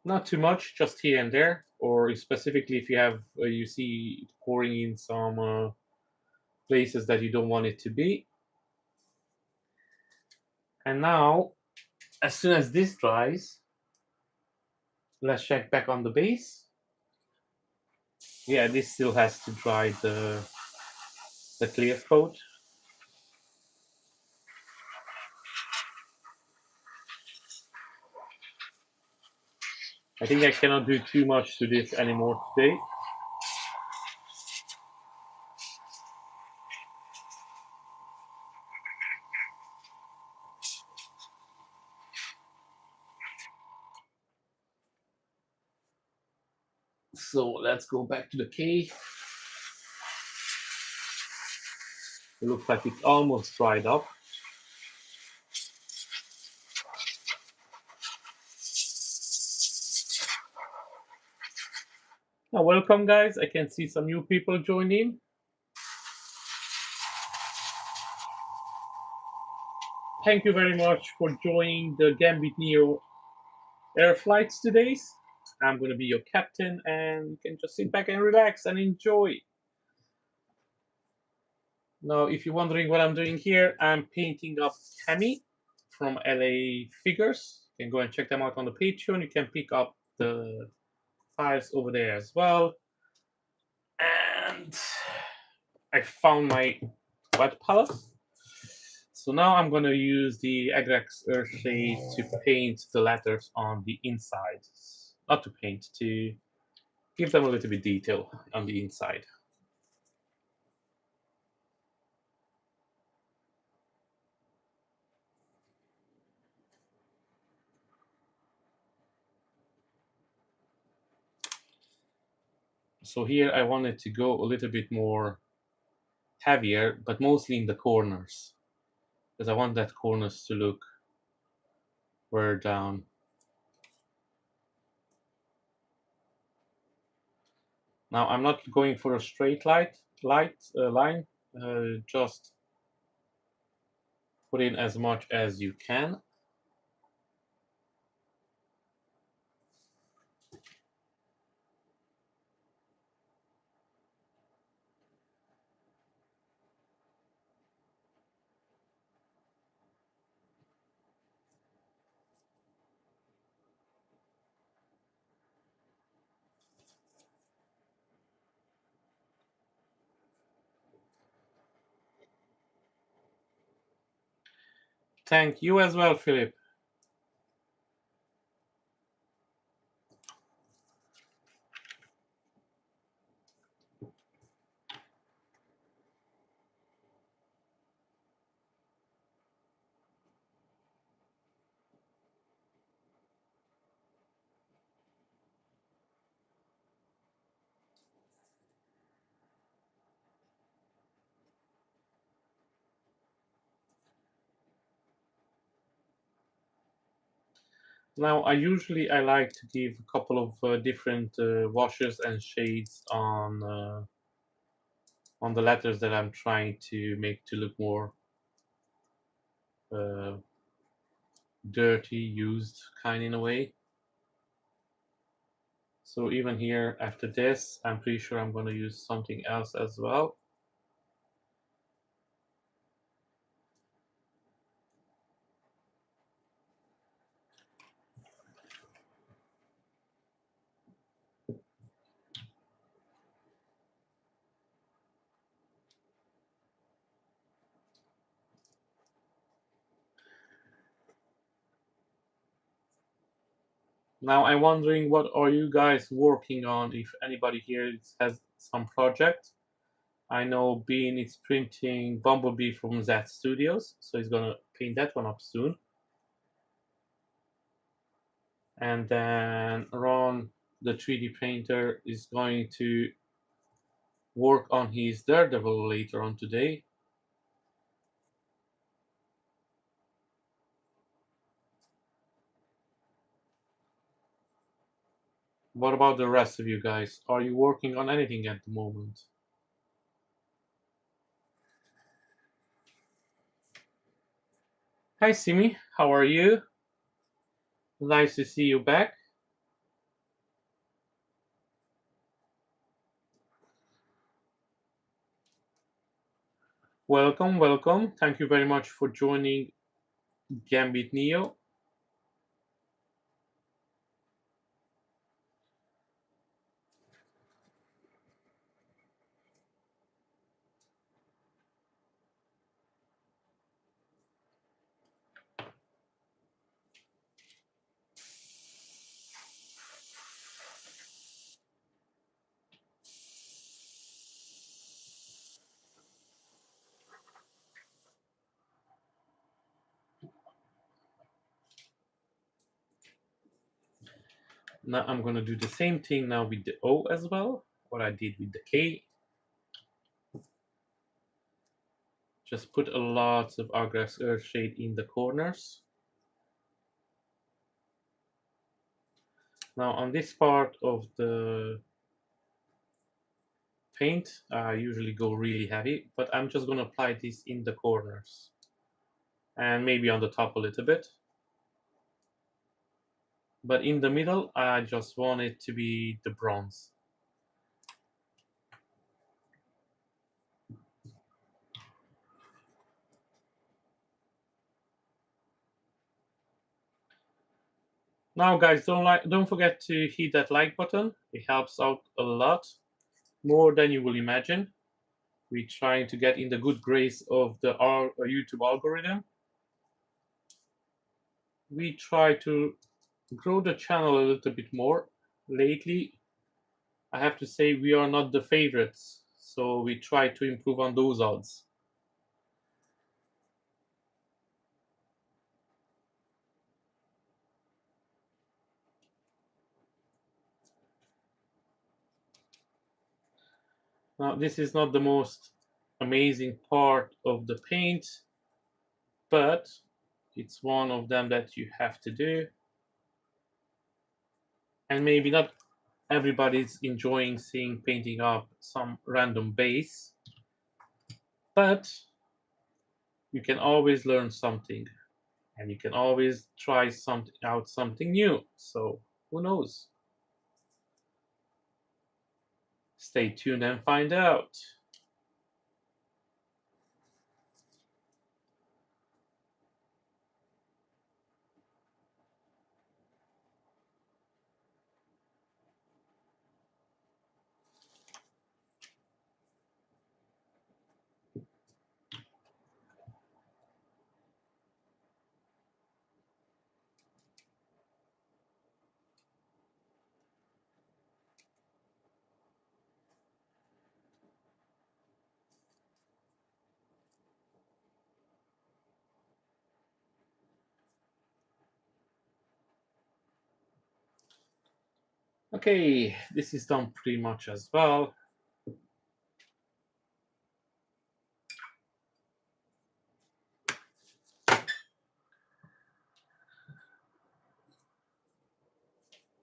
Not too much, just here and there, or specifically if you have you see it pouring in some places that you don't want it to be. And now, as soon as this dries, let's check back on the base. Yeah, this still has to dry the clear coat. I think I cannot do too much to this anymore today. So let's go back to the cave. It looks like it's almost dried up. Now, welcome guys. I can see some new people join in. Thank you very much for joining the Gambit Neo Air Flights today. I'm going to be your captain, and you can just sit back and relax and enjoy. Now, if you're wondering what I'm doing here, I'm painting up Cammy from LA Figures. You can go and check them out on the Patreon. You can pick up the files over there as well. And I found my wet palette. So now I'm going to use the acrylic shade to paint the letters on the inside. Not to paint, to give them a little bit detail on the inside. So here I wanted to go a little bit more heavier, but mostly in the corners, because I want that corners to look wear down. Now I'm not going for a straight line, just put in as much as you can. Thank you as well, Philip. Now, I like to give a couple of different washes and shades on the letters that I'm trying to make to look more uh, dirty, used kind in a way. So even here, after this, I'm pretty sure I'm going to use something else as well. Now I'm wondering, what are you guys working on? If anybody here has some project. I know Bean is printing Bumblebee from Z Studios, so he's gonna paint that one up soon. And then Ron, the 3D painter, is going to work on his Daredevil later on today. What about the rest of you guys? Are you working on anything at the moment? Hi Simi, how are you? Nice to see you back. Welcome, welcome. Thank you very much for joining Gambit Neo. Now I'm gonna do the same thing now with the O as well, what I did with the K. Just put a lot of Argras Earth shade in the corners. Now on this part of the paint, I usually go really heavy, but I'm just gonna apply this in the corners and maybe on the top a little bit. But in the middle, I just want it to be the bronze. Now, guys, don't forget to hit that like button. It helps out a lot, more than you will imagine. We're trying to get in the good grace of the YouTube algorithm. We try to grow the channel a little bit more. Lately, I have to say we are not the favorites, so we try to improve on those odds. Now, this is not the most amazing part of the paint, but it's one of them that you have to do. And maybe not everybody's enjoying seeing painting up some random base, but you can always learn something and you can always try something new. So who knows? Stay tuned and find out. Okay, this is done pretty much as well.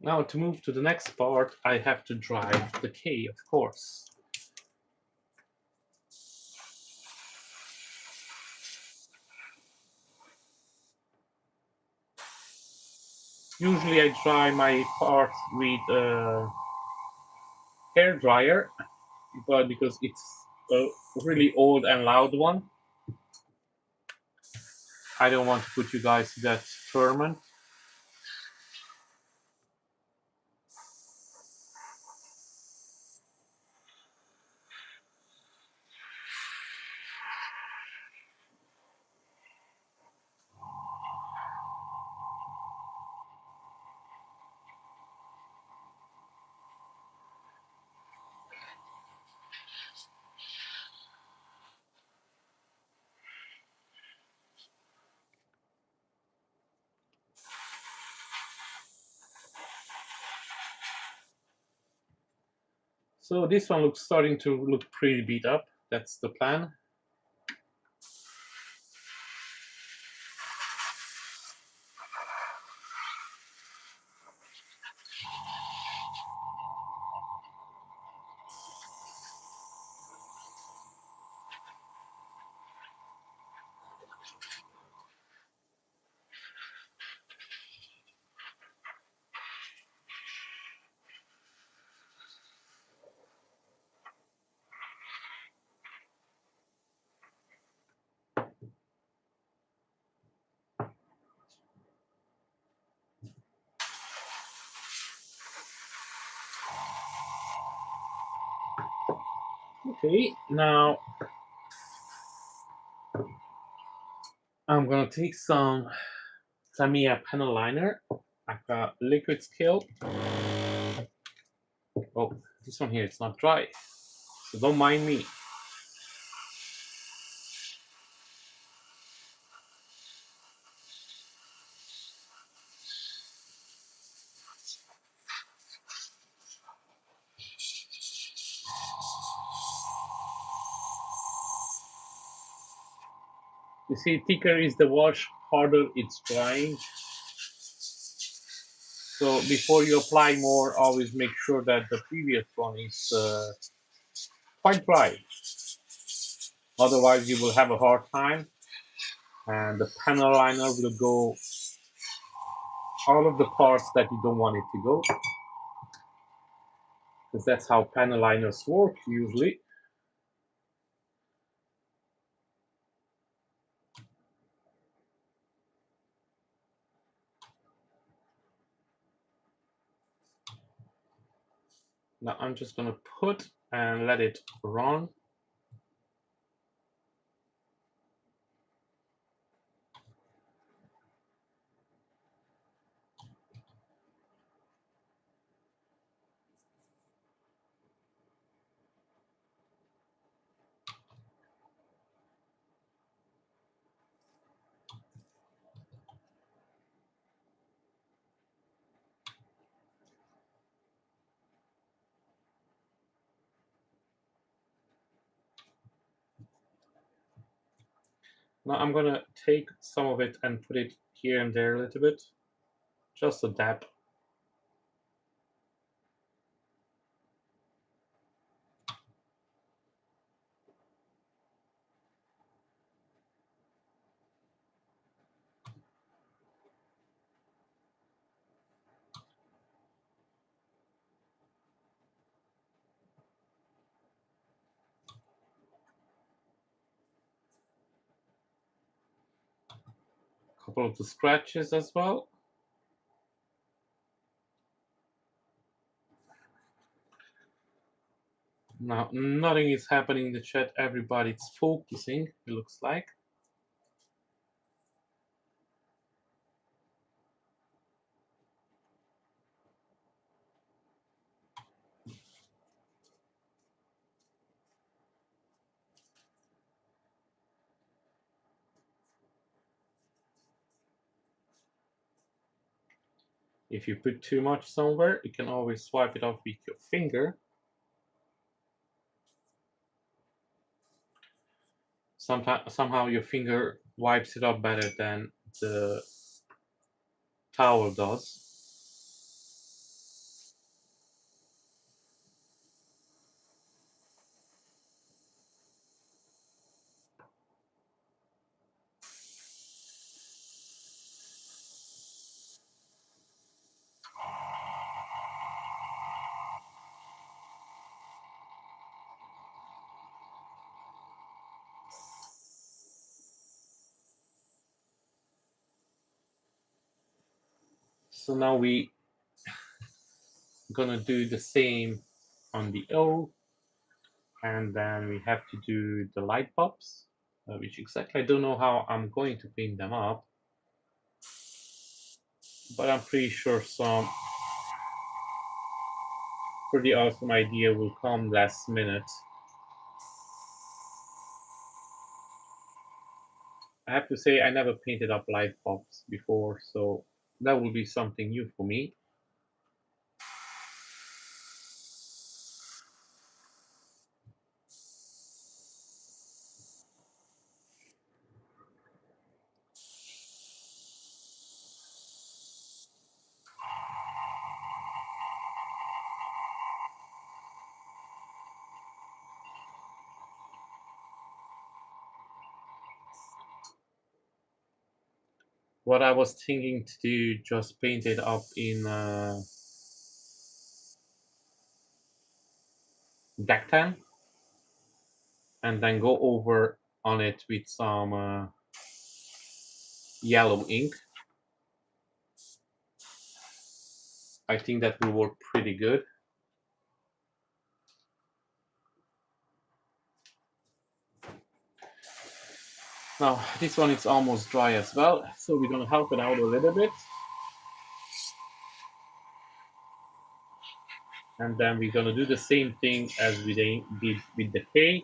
Now to move to the next part, I have to drive the K, of course. Usually I dry my parts with a hair dryer, but because it's a really old and loud one, I don't want to put you guys to that torment. So this one looks starting to look pretty beat up. That's the plan. Okay, now I'm gonna take some Tamiya panel liner. I've got liquid scale. Oh, this one here, it's not dry, so don't mind me. You see, thicker is the wash, harder it's drying. So before you apply more, always make sure that the previous one is quite dry. Otherwise, you will have a hard time, and the panel liner will go all of the parts that you don't want it to go, because that's how panel liners work usually. Now I'm just gonna put and let it run. Now I'm gonna take some of it and put it here and there a little bit, just a dab. A couple of the scratches as well. Now nothing is happening in the chat. Everybody's focusing, it looks like. If you put too much somewhere, you can always swipe it off with your finger. Somehow your finger wipes it off better than the towel does. So now we gonna do the same on the O, and then we have to do the light bulbs, which exactly I don't know how I'm going to paint them up, but I'm pretty sure some pretty awesome idea will come last minute. I have to say I never painted up light bulbs before, so that will be something new for me. What I was thinking to do, just paint it up in black tan, and then go over on it with some yellow ink. I think that will work pretty good. Now this one is almost dry as well, so we're gonna help it out a little bit. And then we're gonna do the same thing as we did with the K.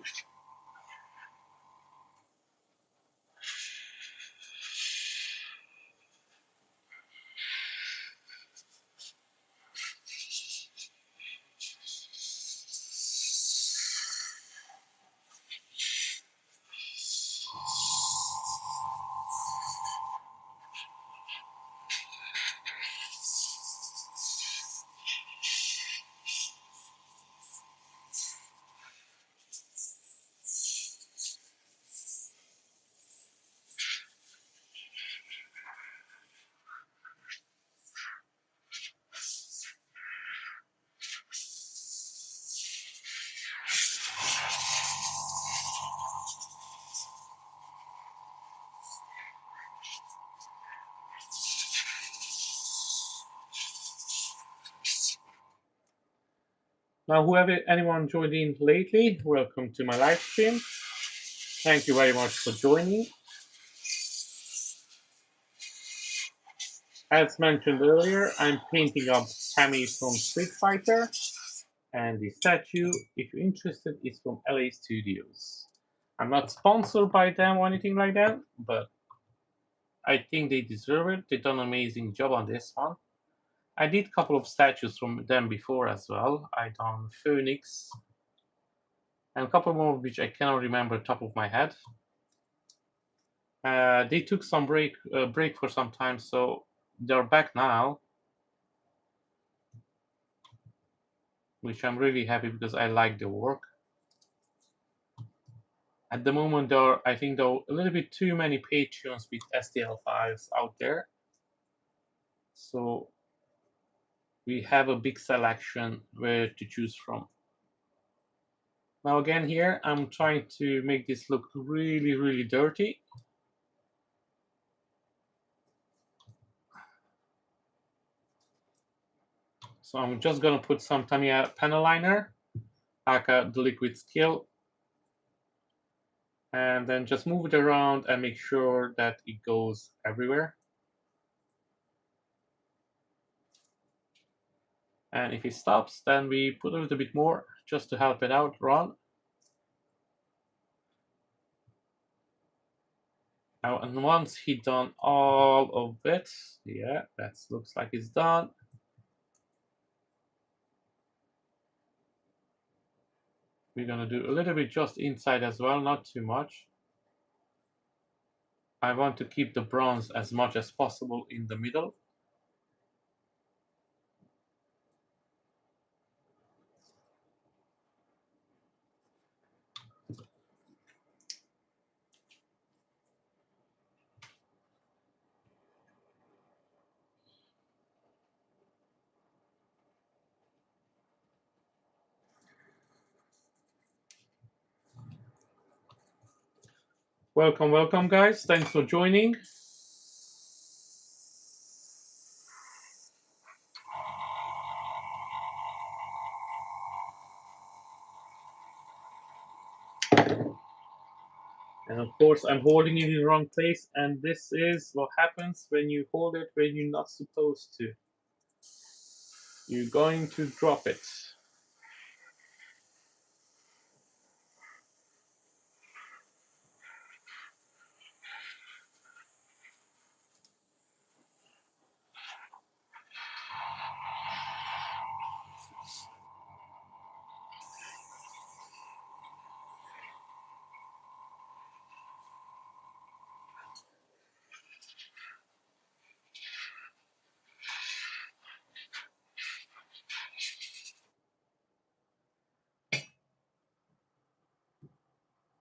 Now, anyone joined in lately, welcome to my live stream. Thank you very much for joining. As mentioned earlier, I'm painting up Cammy from Street Fighter, and the statue, if you're interested, is from LA Studios. I'm not sponsored by them or anything like that, but I think they deserve it. They've done an amazing job on this one. I did a couple of statues from them before as well. I done Phoenix, and a couple more which I cannot remember top of my head. They took some break for some time, so they're back now, which I'm really happy because I like the work. At the moment, I think there are a little bit too many Patreons with STL files out there, so we have a big selection where to choose from. Now again here, I'm trying to make this look really, really dirty. So I'm just gonna put some Tamiya panel liner, like the liquid skill, and then just move it around and make sure that it goes everywhere. And if it stops, then we put a little bit more just to help it out run. Now, and once he's done all of it, yeah, that looks like it's done. We're gonna do a little bit just inside as well, not too much. I want to keep the bronze as much as possible in the middle. Welcome, welcome, guys. Thanks for joining. And of course, I'm holding it in the wrong place, and this is what happens when you hold it when you're not supposed to. You're going to drop it.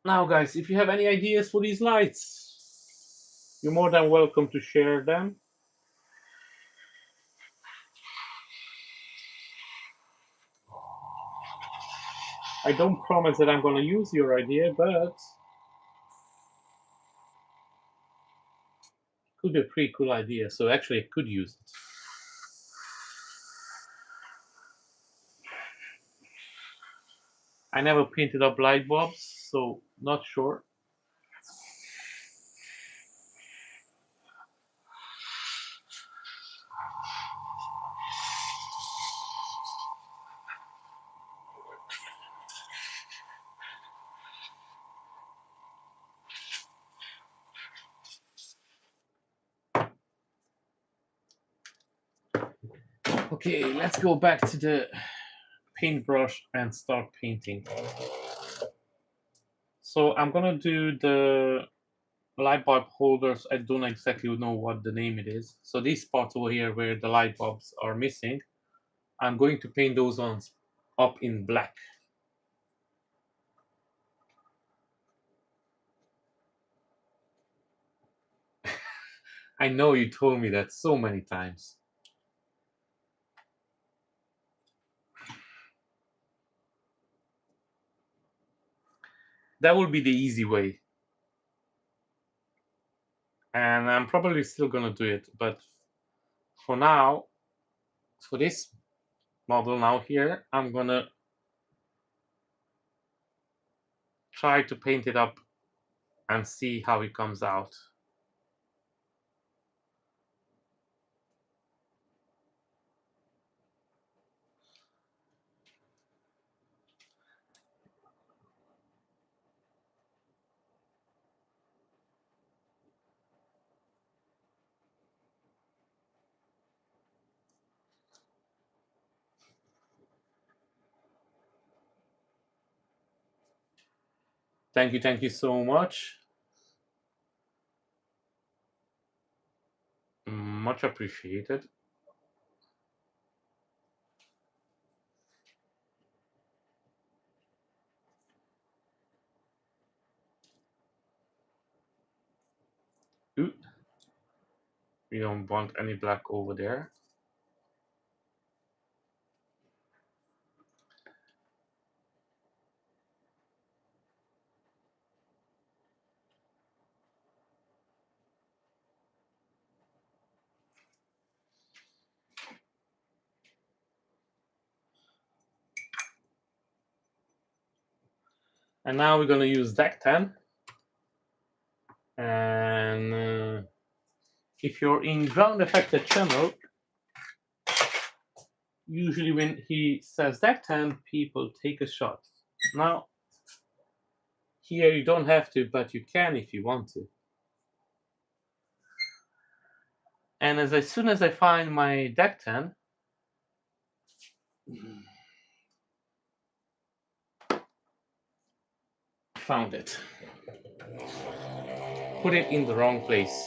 Now, guys, if you have any ideas for these lights, you're more than welcome to share them. I don't promise that I'm going to use your idea, but it could be a pretty cool idea. So actually, I could use it. I never painted up light bulbs, so not sure. Okay, let's go back to the paintbrush and start painting. So I'm gonna do the light bulb holders. I don't exactly know what the name it is. So these parts over here where the light bulbs are missing, I'm going to paint those ones up in black. I know you told me that so many times. That will be the easy way. And I'm probably still gonna do it, but for now, for this model now here, I'm gonna try to paint it up and see how it comes out. Thank you so much. Much appreciated. Ooh, we don't want any black over there. And now we're gonna use deck 10. And if you're in ground affected channel, usually when he says deck 10, people take a shot. Now, here you don't have to, but you can if you want to. And as soon as I find my deck 10, found it. Put it in the wrong place.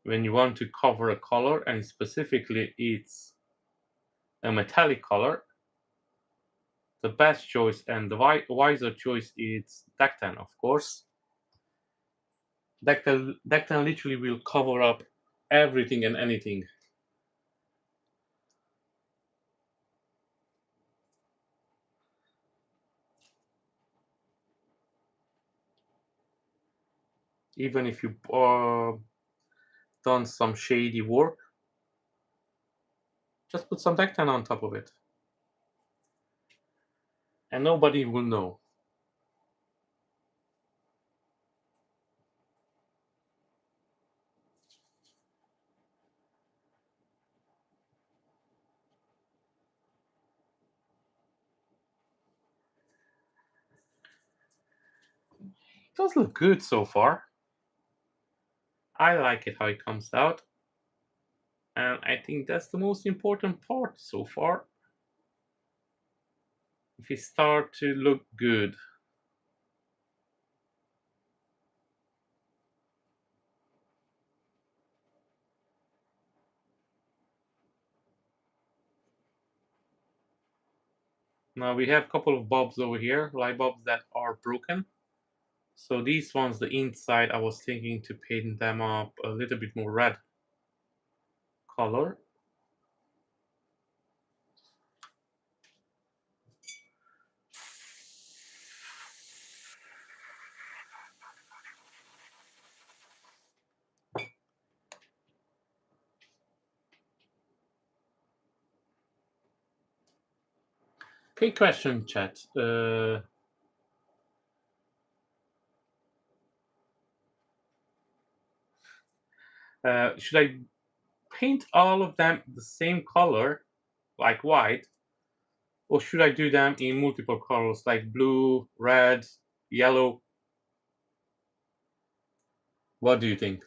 When you want to cover a color, and specifically it's a metallic color, the best choice and the wiser choice is deck 10, of course. Deck 10 literally will cover up everything and anything. Even if you done some shady work, just put some deck 10 on top of it. And nobody will know. It does look good so far. I like it how it comes out. And I think that's the most important part so far. If it start to look good. Now we have a couple of bulbs over here, light bulbs that are broken. So these ones, the inside, I was thinking to paint them up a little bit more red color. Okay, question chat. Should I paint all of them the same color, like white, or should I do them in multiple colors, like blue, red, yellow? What do you think?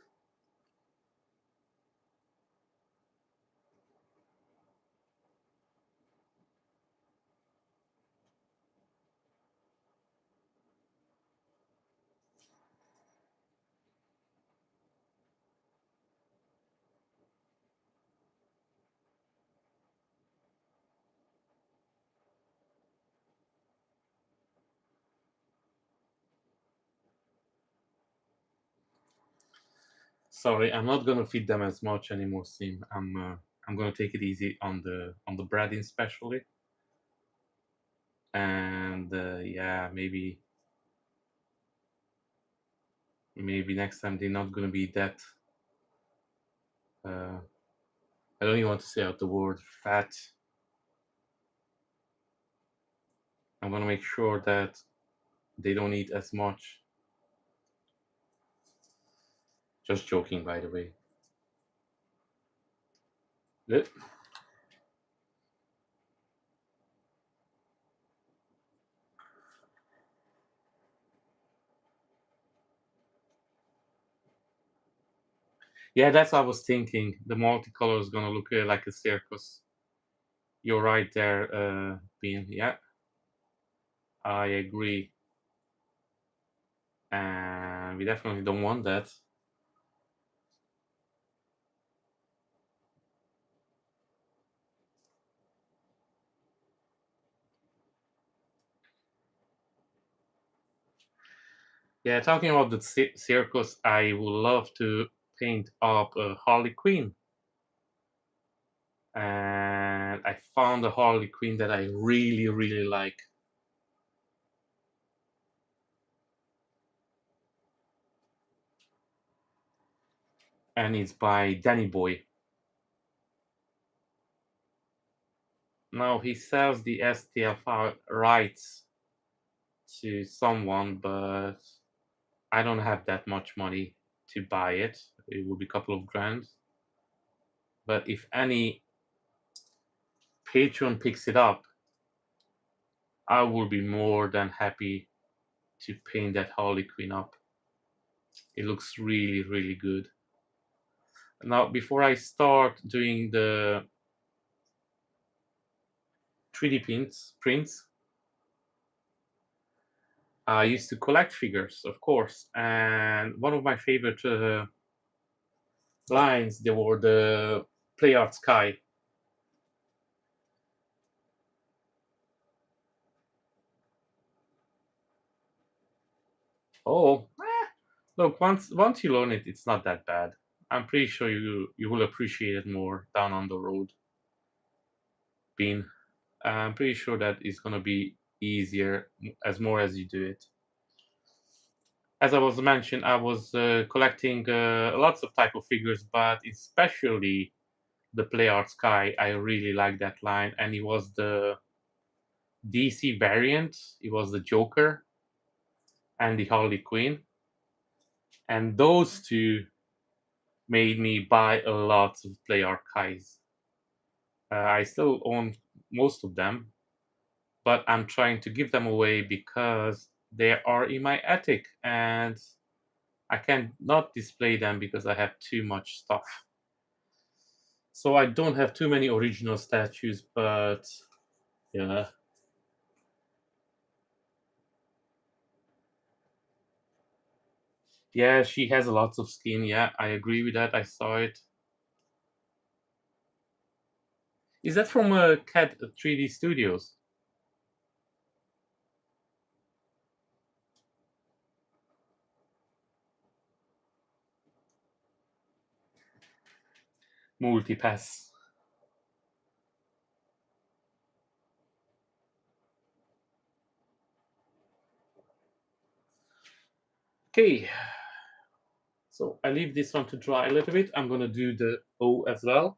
Sorry, I'm not gonna feed them as much anymore, Sim. I'm gonna take it easy on the breading, especially. And yeah, maybe next time they're not gonna be that. Uh, I don't even want to say out the word fat. I'm gonna make sure that they don't eat as much. Just joking, by the way. Good. Yeah, that's what I was thinking. The multicolor is gonna look like a circus. You're right there, Bean. Yeah, I agree. And we definitely don't want that. Yeah, talking about the circus, I would love to paint up a Harley Quinn. And I found a Harley Quinn that I really, really like. And it's by Danny Boy. Now he sells the STL rights to someone, but I don't have that much money to buy it. It would be a couple of grand. But if any patron picks it up, I will be more than happy to paint that Harley Quinn up. It looks really, really good. Now, before I start doing the 3D prints, I used to collect figures, of course, and one of my favorite lines, they were the Play Art Sky. Oh, look, once you learn it, it's not that bad. I'm pretty sure you will appreciate it more down on the road. Being, I'm pretty sure that it's gonna be easier as more as you do it. As I was mentioned, I was collecting lots of type of figures, but especially the Play Art Sky. I really like that line, and it was the DC variant. It was the Joker and the Harley Quinn, and those two made me buy a lot of Play Art Skies. I still own most of them, but I'm trying to give them away because they are in my attic, and I can not display them because I have too much stuff. So I don't have too many original statues, but yeah. Yeah, she has a lot of skin. Yeah, I agree with that. I saw it. Is that from Cat 3D Studios? Multipass. Okay, so I leave this one to dry a little bit. I'm gonna do the O as well.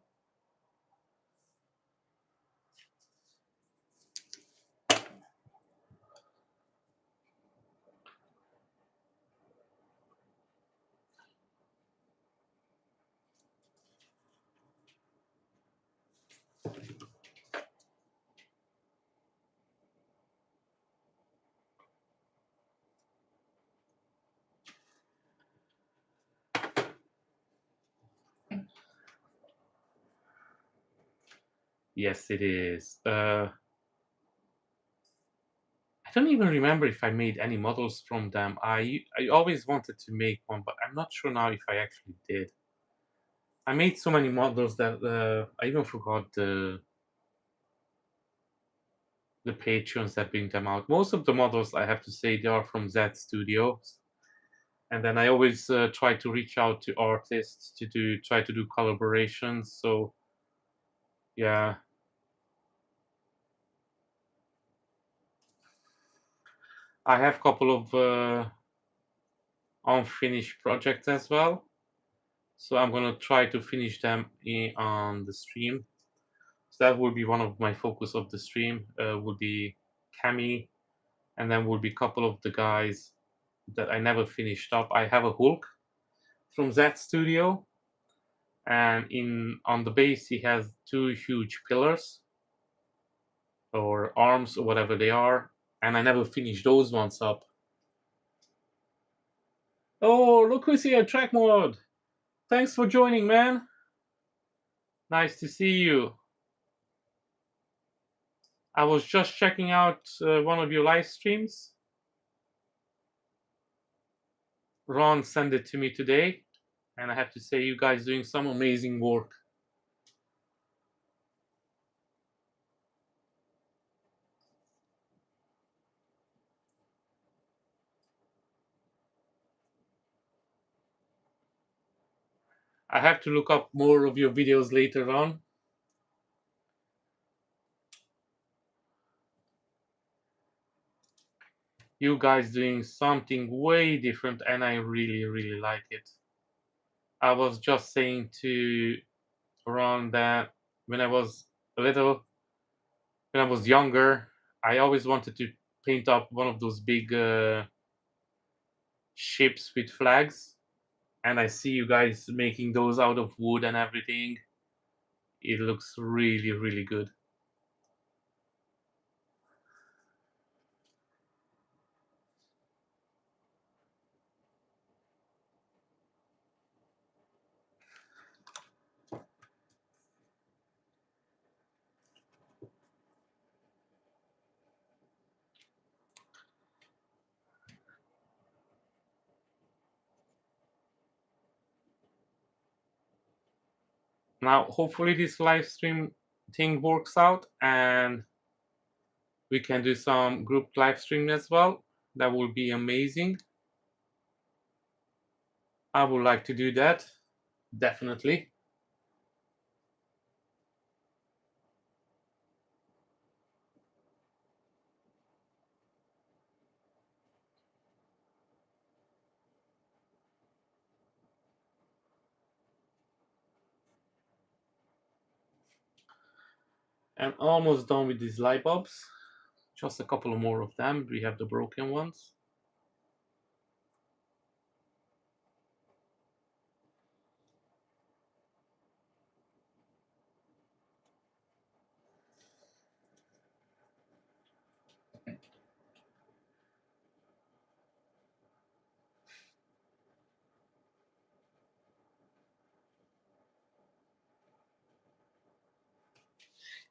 Yes, it is. I don't even remember if I made any models from them. I always wanted to make one, but I'm not sure now if I actually did. I made so many models that I even forgot the patrons that bring them out. Most of the models, I have to say, they are from Z Studios, and then I always try to reach out to artists to try to do collaborations. So yeah, I have a couple of unfinished projects as well. So I'm gonna try to finish them on the stream. So that will be one of my focus of the stream. Will be Cammy, and then will be a couple of the guys that I never finished up. I have a Hulk from that studio, and in on the base he has two huge pillars or arms or whatever they are, and I never finished those ones up. Oh, look who's here, Track Mode. Thanks for joining, man. Nice to see you. I was just checking out one of your live streams. Ron sent it to me today, and I have to say, you guys doing some amazing work. I have to look up more of your videos later on. You guys doing something way different, and I really, really like it. I was just saying to Ron that when I was little, when I was younger, I always wanted to paint up one of those big ships with flags, and I see you guys making those out of wood and everything. It looks really, really good. Now, hopefully, this live stream thing works out and we can do some group live stream as well. That will be amazing. I would like to do that, definitely. And almost done with these light bulbs. Just a couple more of them. We have the broken ones.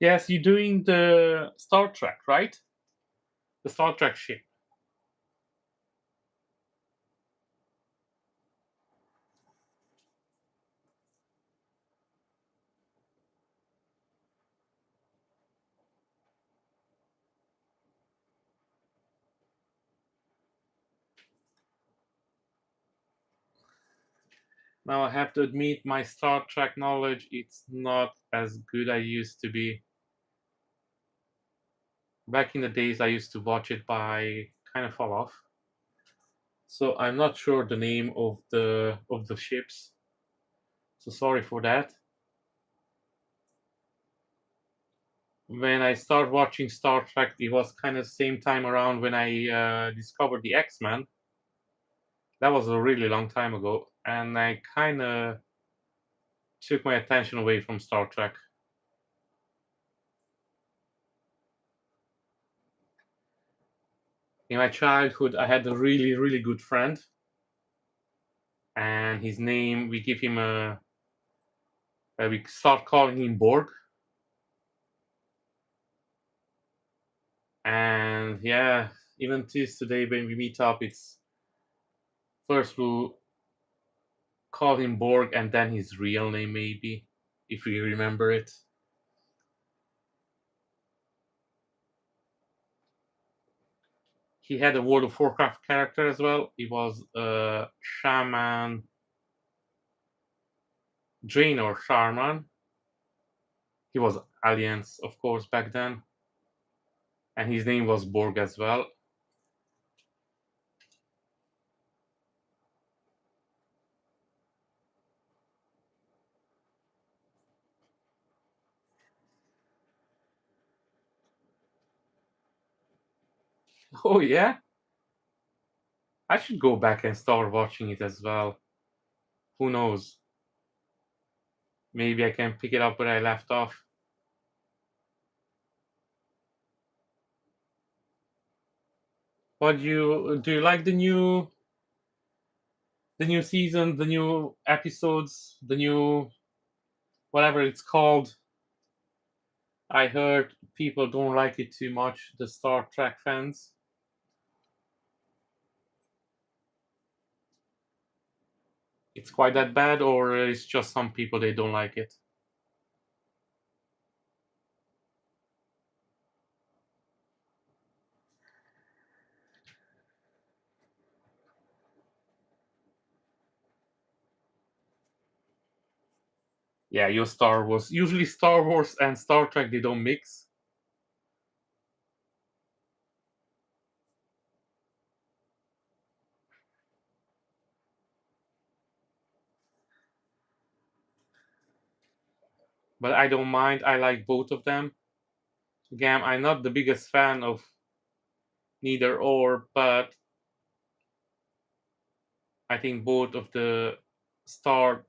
Yes, you're doing the Star Trek, right? The Star Trek ship. Now I have to admit my Star Trek knowledge it's not as good I used to be. Back in the days I used to watch it but I kind of fall off. So I'm not sure the name of the ships. So sorry for that. When I started watching Star Trek, it was kind of same time around when I discovered the X-Men. That was a really long time ago, and I kind of took my attention away from Star Trek. In my childhood, I had a really, really good friend, and his name, we give him a, we start calling him Borg. And yeah, even to today when we meet up, it's first we'll call him Borg and then his real name, maybe, if we remember it. He had a World of Warcraft character as well. He was a shaman, Drain or Shaman. He was Alliance, of course, back then. And his name was Borg as well. Oh, yeah? I should go back and start watching it as well. Who knows? Maybe I can pick it up where I left off. What do you like the new season, the new episodes, the new whatever it's called? I heard people don't like it too much, the Star Trek fans. It's quite that bad, or it's just some people they don't like it? Yeah, your Star Wars. Usually Star Wars and Star Trek they don't mix. But I don't mind. I like both of them. Again, I'm not the biggest fan of neither or, but I think both of the Star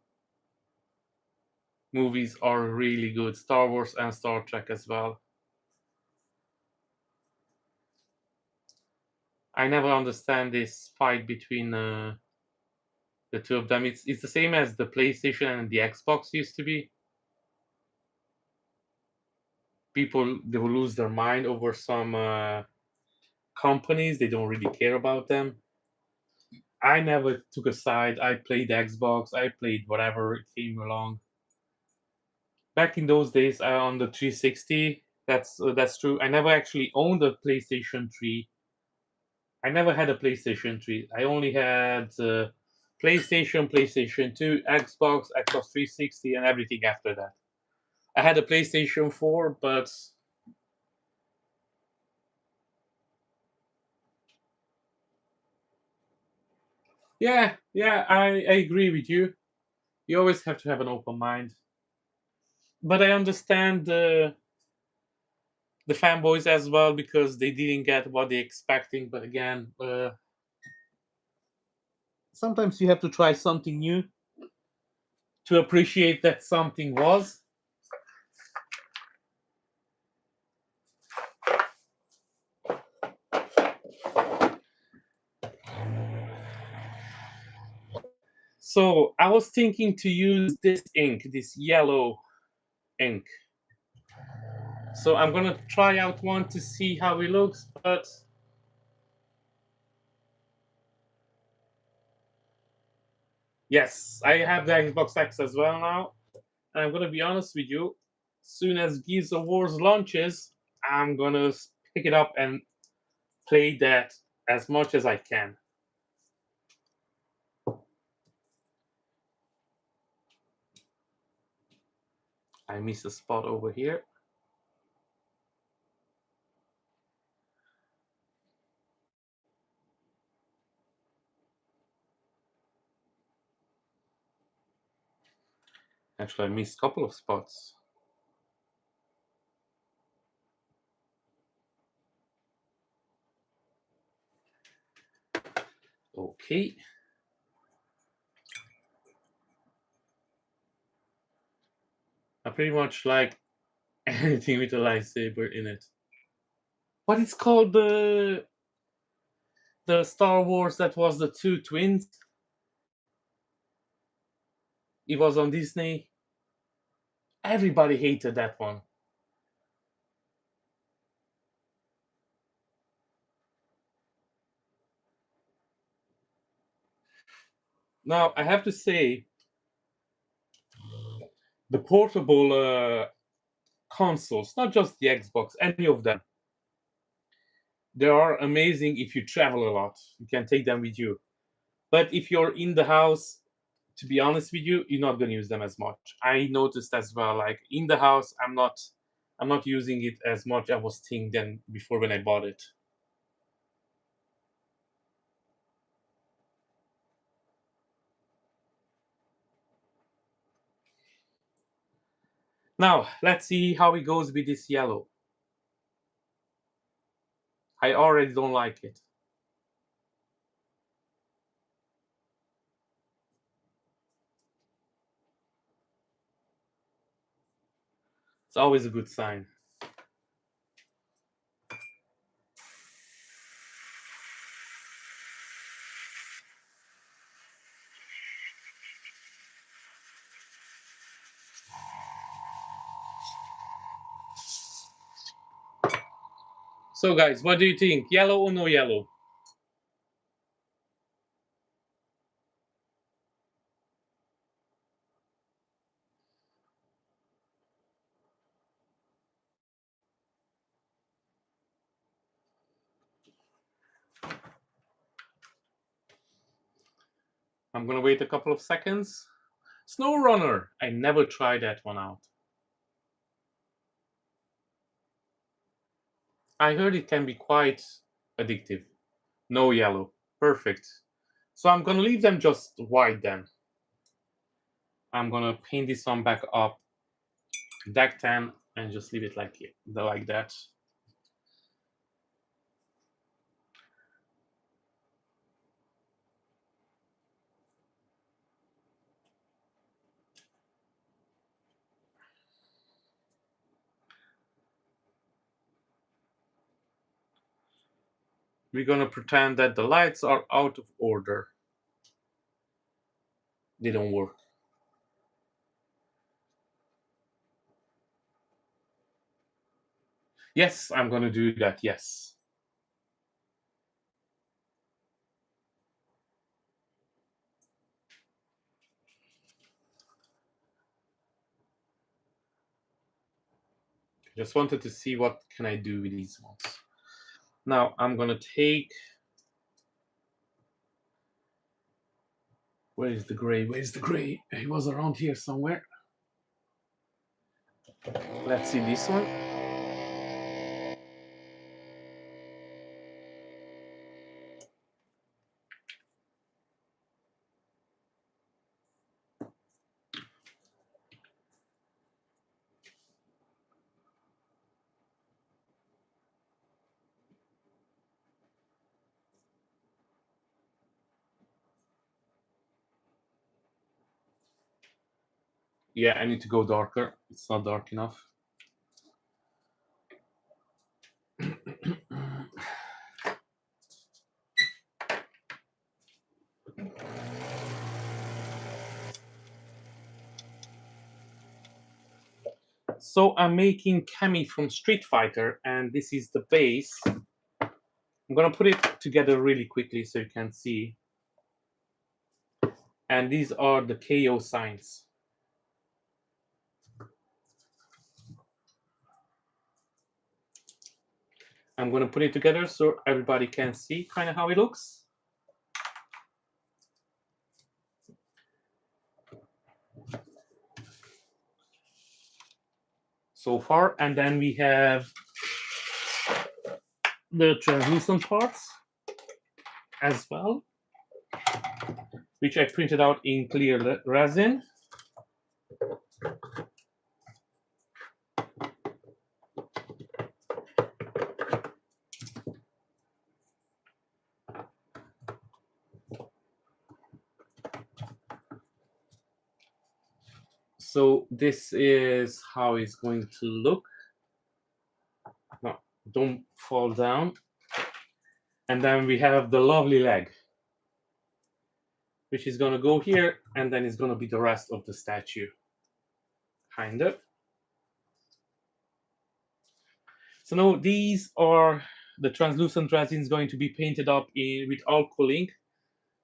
movies are really good. Star Wars and Star Trek as well. I never understand this fight between the two of them. It's the same as the PlayStation and the Xbox used to be. People they will lose their mind over some companies. They don't really care about them. I never took a side. I played Xbox. I played whatever came along. Back in those days, on the 360, that's true. I never actually owned a PlayStation 3. I never had a PlayStation 3. I only had PlayStation 2, Xbox 360, and everything after that. I had a PlayStation 4, but yeah, I agree with you. You always have to have an open mind. But I understand the fanboys as well because they didn't get what they're expecting. But again, sometimes you have to try something new to appreciate that something was. So I was thinking to use this ink, this yellow ink. So I'm gonna try out one to see how it looks, but yes, I have the Xbox X as well now. And I'm gonna be honest with you, soon as Gears of War launches, I'm gonna pick it up and play that as much as I can. I missed a spot over here. Actually, I missed a couple of spots. Okay. I pretty much like anything with a lightsaber in it. What is called the Star Wars that was the two twins? It was on Disney. Everybody hated that one. Now, I have to say, the portable consoles, not just the Xbox, any of them, they are amazing if you travel a lot. You can take them with you. But if you're in the house, to be honest with you, you're not going to use them as much. I noticed as well, like in the house, I'm not using it as much as I was thinking than before when I bought it. Now, let's see how it goes with this yellow. I already don't like it. It's always a good sign. So, guys, what do you think? Yellow or no yellow? I'm gonna wait a couple of seconds. Snow Runner. I never tried that one out. I heard it can be quite addictive. No yellow. Perfect. So I'm gonna leave them just white then. I'm gonna paint this one back up, deck 10, and just leave it like that. We're gonna pretend that the lights are out of order. They don't work. Yes, I'm gonna do that, yes. Just wanted to see what can I do with these ones. Now I'm gonna take. Where is the gray? Where's the gray? He was around here somewhere. Let's see this one. Yeah, I need to go darker. It's not dark enough. So I'm making Cammy from Street Fighter, and this is the base. I'm gonna put it together really quickly so you can see. And these are the KO signs. I'm gonna put it together so everybody can see kind of how it looks. So far, and then we have the translucent parts as well, which I printed out in clear resin. So this is how it's going to look. No, don't fall down. And then we have the lovely leg, which is going to go here, and then it's going to be the rest of the statue. Kind of. So now these are the translucent resins going to be painted up with alcohol ink.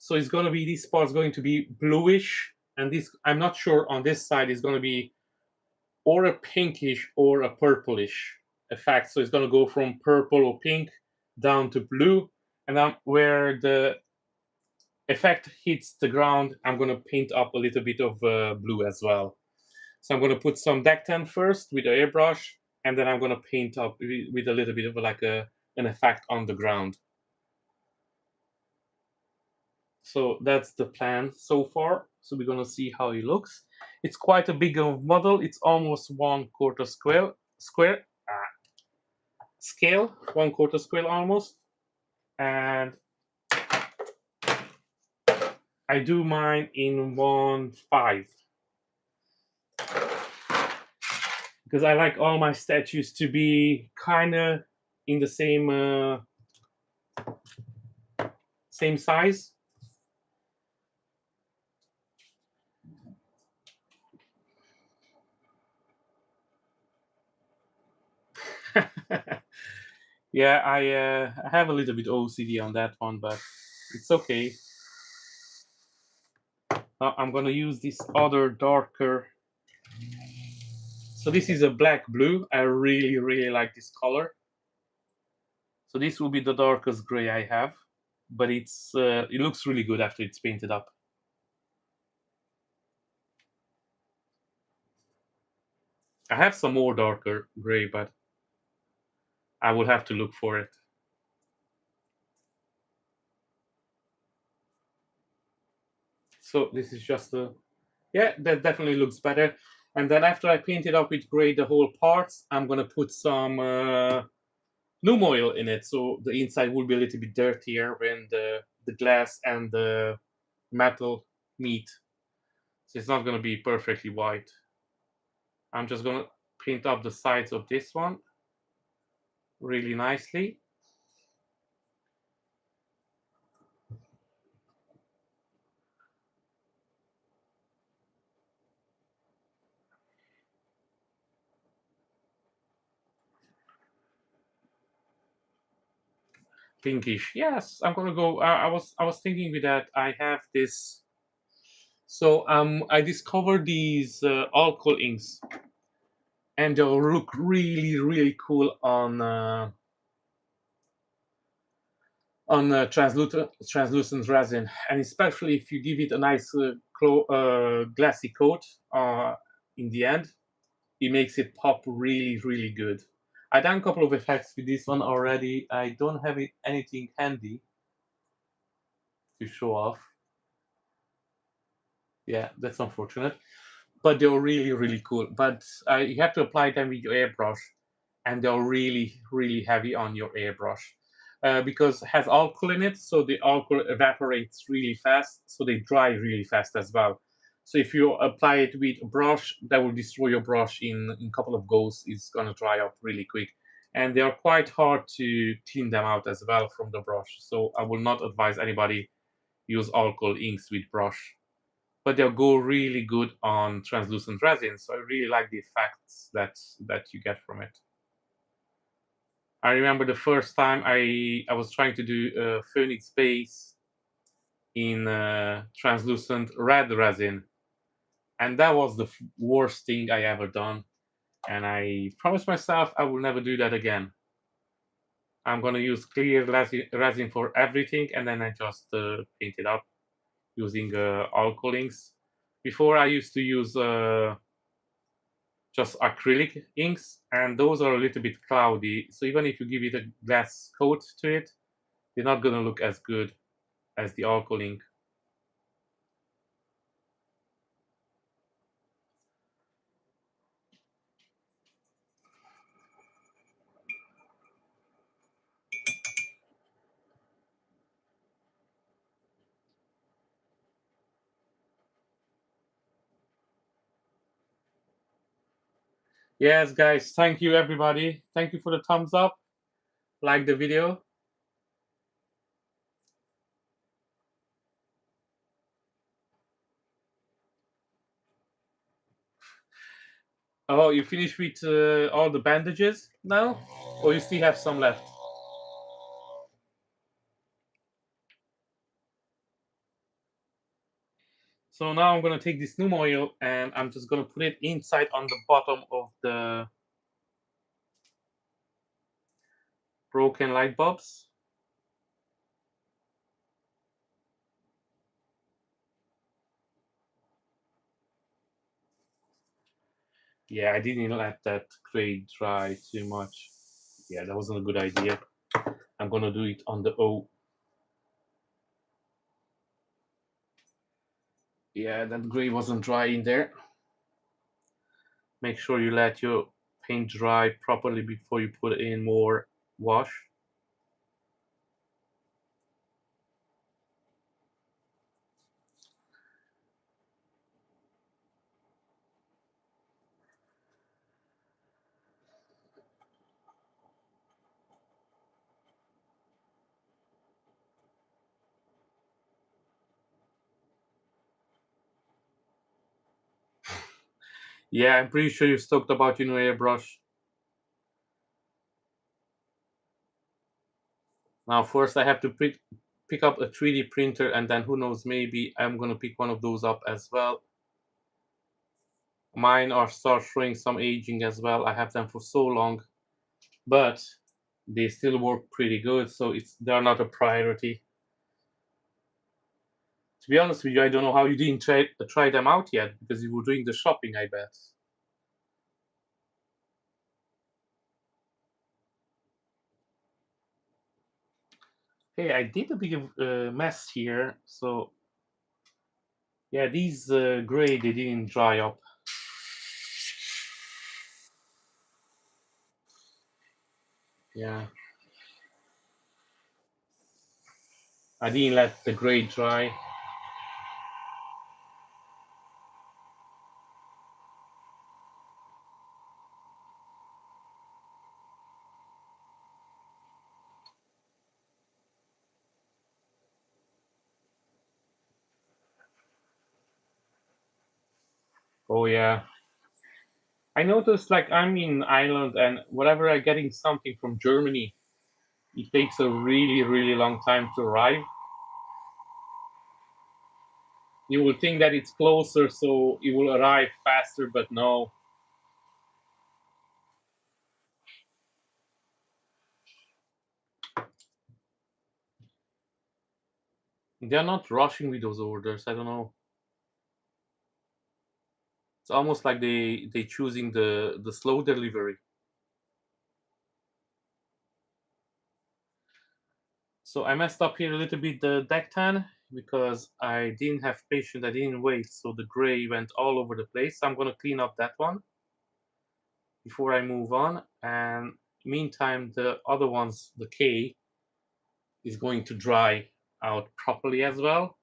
So it's going to be, this part's going to be bluish, and this, I'm not sure on this side, is going to be or a pinkish or a purplish effect. So it's going to go from purple or pink down to blue, and then where the effect hits the ground, I'm going to paint up a little bit of blue as well. So I'm going to put some deck tan first with an airbrush, and then I'm going to paint up with a little bit of like an effect on the ground. So that's the plan so far. So we're going to see how it looks. It's quite a big model. It's almost 1/4 scale, scale, 1/4 scale almost. And I do mine in 1/5. Because I like all my statues to be kind of in the same size. Yeah, I have a little bit OCD on that one, but it's okay. Now I'm gonna use this other darker. So this is a black blue. I really like this color. So this will be the darkest gray I have, but it's it looks really good after it's painted up. I have some more darker gray, but I will have to look for it. So this is just a, yeah, that definitely looks better. And then after I paint it up with gray the whole parts, I'm gonna put some loom oil in it, so the inside will be a little bit dirtier when the glass and the metal meet. So it's not gonna be perfectly white. I'm just gonna paint up the sides of this one really nicely. Pinkish, yes. I'm gonna go. I was thinking with that. I have this. So I discovered these alcohol inks, and they'll look really cool on translucent resin, and especially if you give it a nice glassy coat in the end, it makes it pop really good. I done a couple of effects with this one already. I don't have anything handy to show off. Yeah, that's unfortunate, but they're really cool. But you have to apply them with your airbrush, and they're really heavy on your airbrush. Because it has alcohol in it, so the alcohol evaporates really fast, so they dry really fast as well. So if you apply it with a brush, that will destroy your brush in a couple of goes. It's gonna dry up really quick, and they are quite hard to clean them out as well from the brush. So I will not advise anybody use alcohol inks with brush, but they'll go really good on translucent resin. So I really like the effects that you get from it. I remember the first time I was trying to do a Phoenix base in translucent red resin, and that was the worst thing I ever done. And I promised myself I will never do that again. I'm gonna use clear resin for everything, and then I just paint it up using alcohol inks. Before I used to use just acrylic inks, and those are a little bit cloudy. So even if you give it a glass coat to it, they're not gonna look as good as the alcohol ink. Yes, guys, thank you everybody. Thank you for the thumbs up. Like the video. Oh, you finished with all the bandages now? Or you still have some left? So now I'm gonna take this new oil and I'm just gonna put it inside on the bottom of the broken light bulbs. Yeah, I didn't let that clay dry too much. Yeah, that wasn't a good idea. I'm gonna do it on the O. Yeah, that gray wasn't dry in there. Make sure you let your paint dry properly before you put in more wash. Yeah, I'm pretty sure you're stoked about your new airbrush. Now, first I have to pick up a 3D printer, and then who knows, maybe I'm gonna pick one of those up as well. Mine are start showing some aging as well. I have them for so long, but they still work pretty good, so they're not a priority. To be honest with you, I don't know how you didn't try them out yet, because you were doing the shopping, I bet. Hey, I did a bit of mess here, so yeah, these gray, they didn't dry up. Yeah, I didn't let the gray dry. Oh yeah, I noticed like I'm in Ireland, and whenever I'm getting something from Germany, it takes a really, really long time to arrive. You would think that it's closer, so it will arrive faster, but no. They're not rushing with those orders. I don't know. It's almost like they choosing the slow delivery. So I messed up here a little bit the deck tan because I didn't have patience. I didn't wait, so the gray went all over the place. So I'm gonna clean up that one before I move on. And meantime, the other ones, the K, is going to dry out properly as well.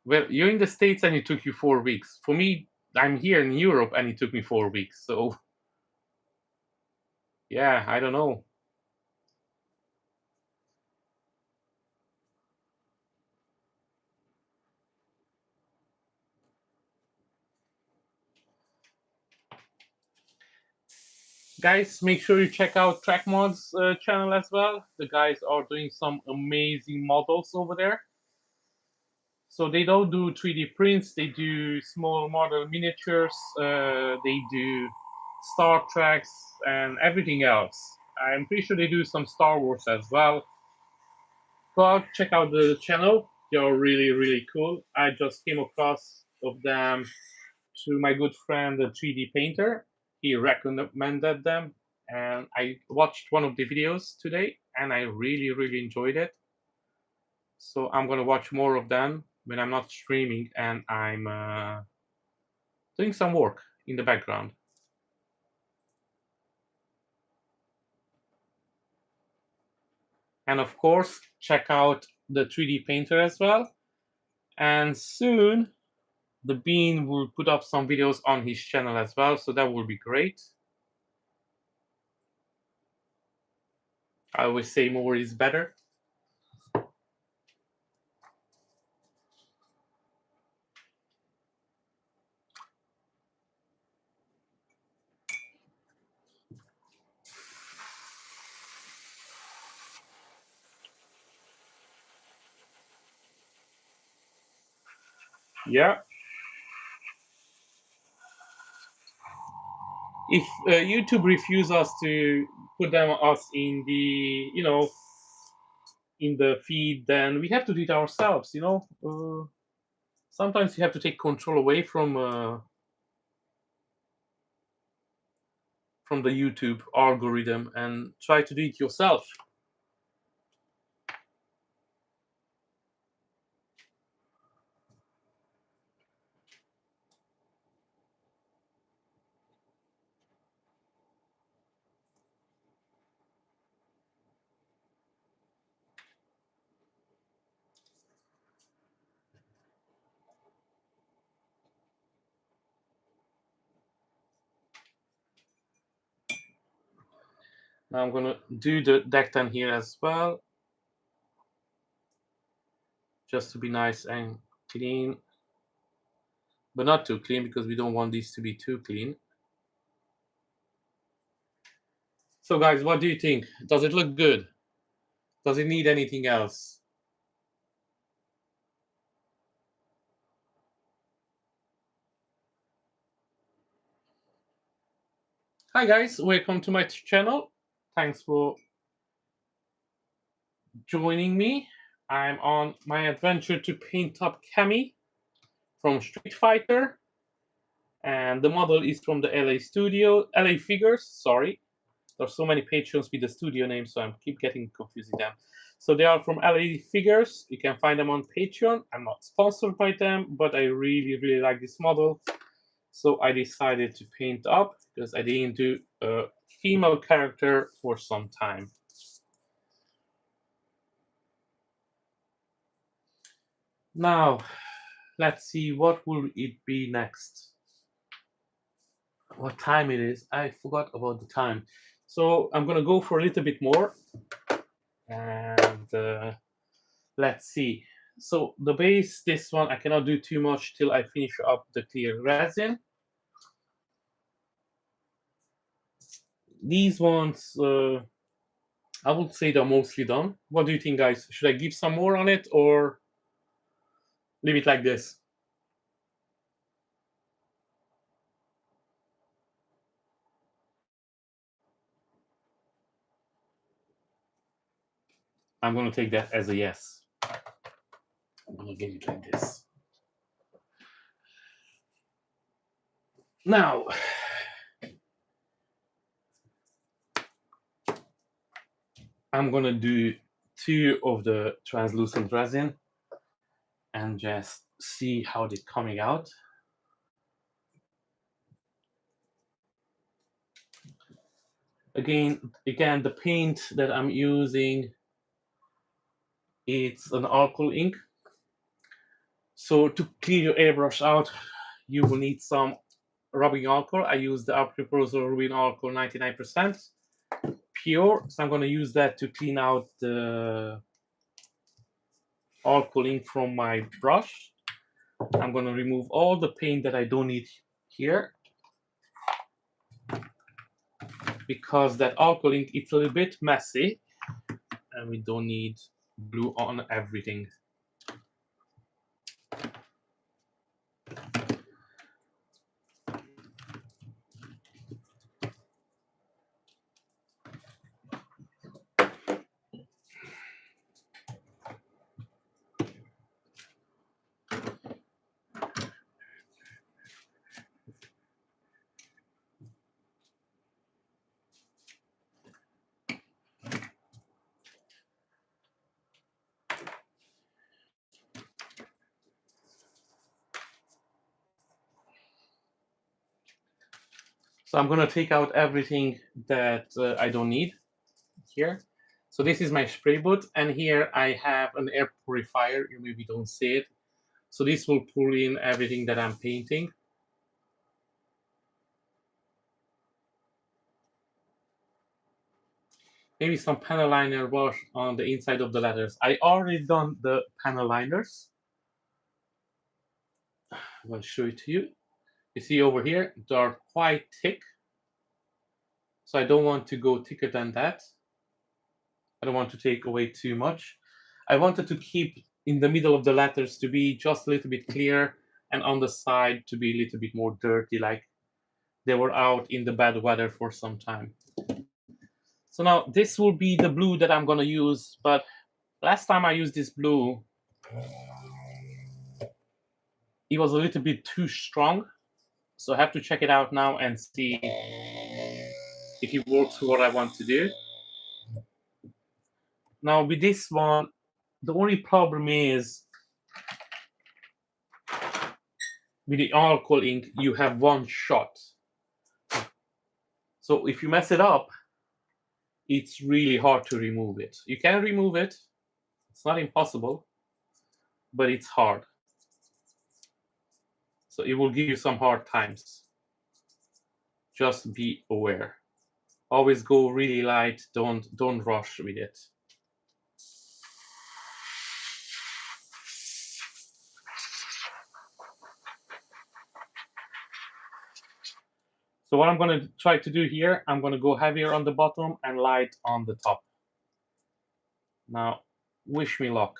Well, you're in the States and it took you 4 weeks. For me, I'm here in Europe and it took me 4 weeks. So yeah, I don't know. Guys, make sure you check out TrackMod's channel as well. The guys are doing some amazing models over there. So they don't do 3D prints, they do small model miniatures, they do Star Treks and everything else. I'm pretty sure they do some Star Wars as well. Go out, check out the channel. They're really, really cool. I just came across of them to my good friend, the 3D painter. He recommended them, and I watched one of the videos today, and I really, really enjoyed it. So I'm gonna watch more of them when I'm not streaming and I'm doing some work in the background. And of course, check out the 3D painter as well. And soon, the Bean will put up some videos on his channel as well, so that will be great. I always say more is better. Yeah. If YouTube refuses us to put them us in the in the feed, then we have to do it ourselves. Sometimes you have to take control away from the YouTube algorithm and try to do it yourself. Now I'm gonna do the decktan here as well, just to be nice and clean, but not too clean because we don't want these to be too clean. So guys, what do you think? Does it look good? Does it need anything else? Hi guys, welcome to my channel. Thanks for joining me. I'm on my adventure to paint up Cammy from Street Fighter, and the model is from the LA Figures. Sorry, there's so many patrons with the studio name, so I keep getting confusing them. So they are from LA Figures. You can find them on Patreon. I'm not sponsored by them, but I really like this model, so I decided to paint up because I didn't do a female character for some time. Now, let's see what will it be next. What time it is? I forgot about the time. So I'm gonna go for a little bit more, and let's see. So the base, this one I cannot do too much till I finish up the clear resin. These ones, I would say they're mostly done. What do you think, guys? Should I give some more on it or leave it like this? I'm gonna take that as a yes. I'm gonna give it like this. Now, I'm gonna do 2 of the translucent resin and just see how they're coming out. Again, the paint that I'm using, it's an alcohol ink. So to clean your airbrush out, you will need some rubbing alcohol. I use the Acrylicpainting rubbing alcohol 99% pure. So I'm going to use that to clean out the alcohol ink from my brush. I'm going to remove all the paint that I don't need here, because that alcohol ink, it's a little bit messy and we don't need glue on everything. So I'm going to take out everything that I don't need here. So this is my spray boot, and here I have an air purifier. You maybe don't see it. So this will pull in everything that I'm painting. Maybe some panel liner wash on the inside of the letters. I already done the panel liners. I'm going to show it to you. You see over here, they're quite thick. So I don't want to go thicker than that. I don't want to take away too much. I wanted to keep in the middle of the letters to be just a little bit clear and on the side to be a little bit more dirty, like they were out in the bad weather for some time. So now this will be the blue that I'm gonna use, but last time I used this blue, it was a little bit too strong. So I have to check it out now and see if it works for what I want to do. Now with this one, the only problem is with the alcohol ink, you have one shot. So if you mess it up, it's really hard to remove it. You can remove it, it's not impossible, but it's hard. So it will give you some hard times. Just be aware. Always go really light, don't rush with it. So what I'm going to try to do here, I'm going to go heavier on the bottom and light on the top. Now, wish me luck.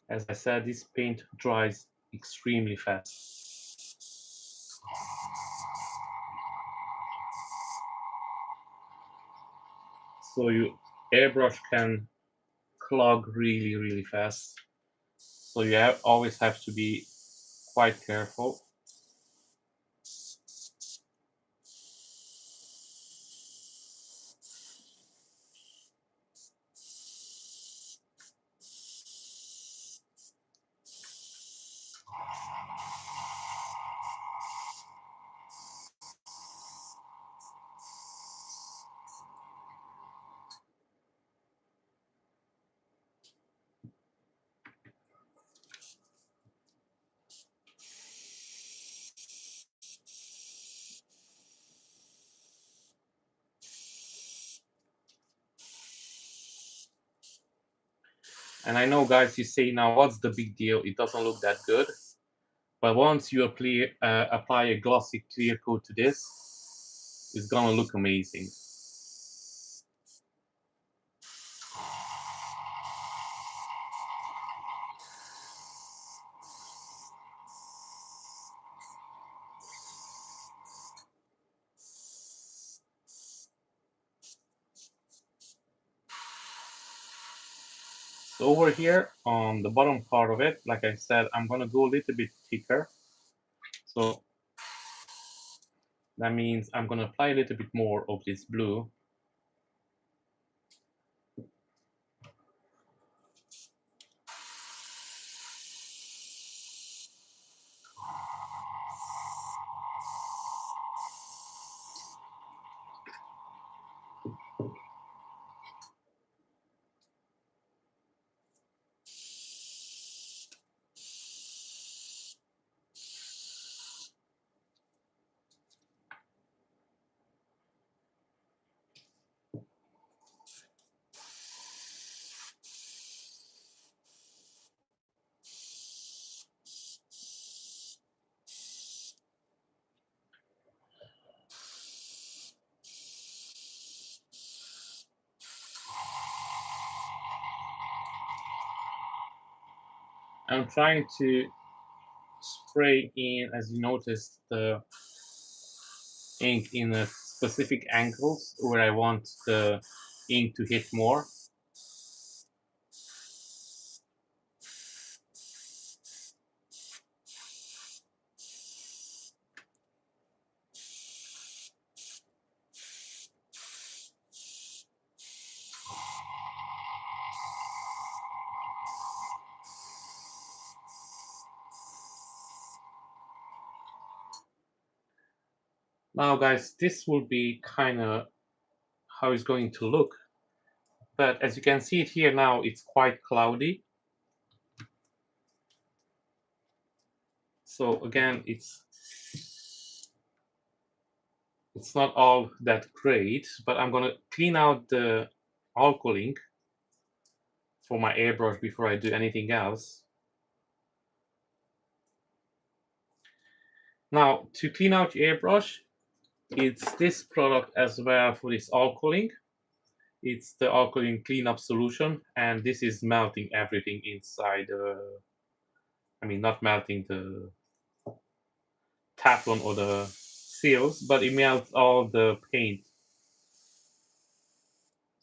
As I said, this paint dries extremely fast. So your airbrush can clog really, really fast. So you always have to be quite careful. And I know, guys, you say now, what's the big deal? It doesn't look that good. But once you apply a glossy clear coat to this, it's gonna look amazing. So over here on the bottom part of it, like I said, I'm gonna go a little bit thicker. So that means I'm gonna apply a little bit more of this blue. I'm trying to spray in, as you noticed, the ink in a specific angles where I want the ink to hit more. Now guys, this will be kind of how it's going to look. But as you can see it here now, it's quite cloudy. So again, it's not all that great, but I'm gonna clean out the alcohol ink for my airbrush before I do anything else. Now, to clean out your airbrush, it's this product as well for this alcohol ink. It's the alcohol ink cleanup solution, and this is melting everything inside. I mean, not melting the Teflon or the seals, but it melts all the paint.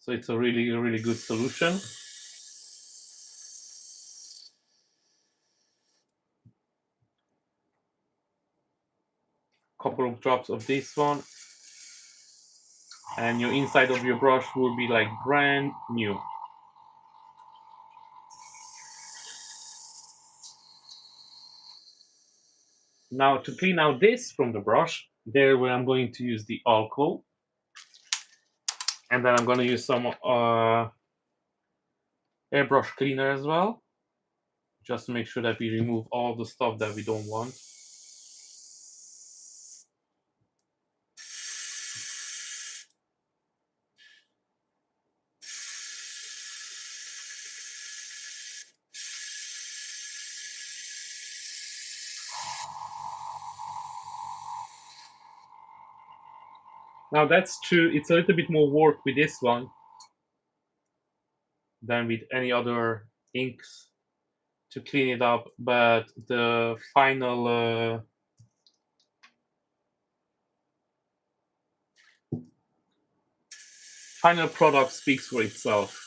So it's a really, really good solution. Couple of drops of this one, and your inside of your brush will be like brand new. Now to clean out this from the brush, there where I'm going to use the alcohol, and then I'm going to use some airbrush cleaner as well, just to make sure that we remove all the stuff that we don't want. Now that's true, it's a little bit more work with this one than with any other inks to clean it up, but the final final product speaks for itself.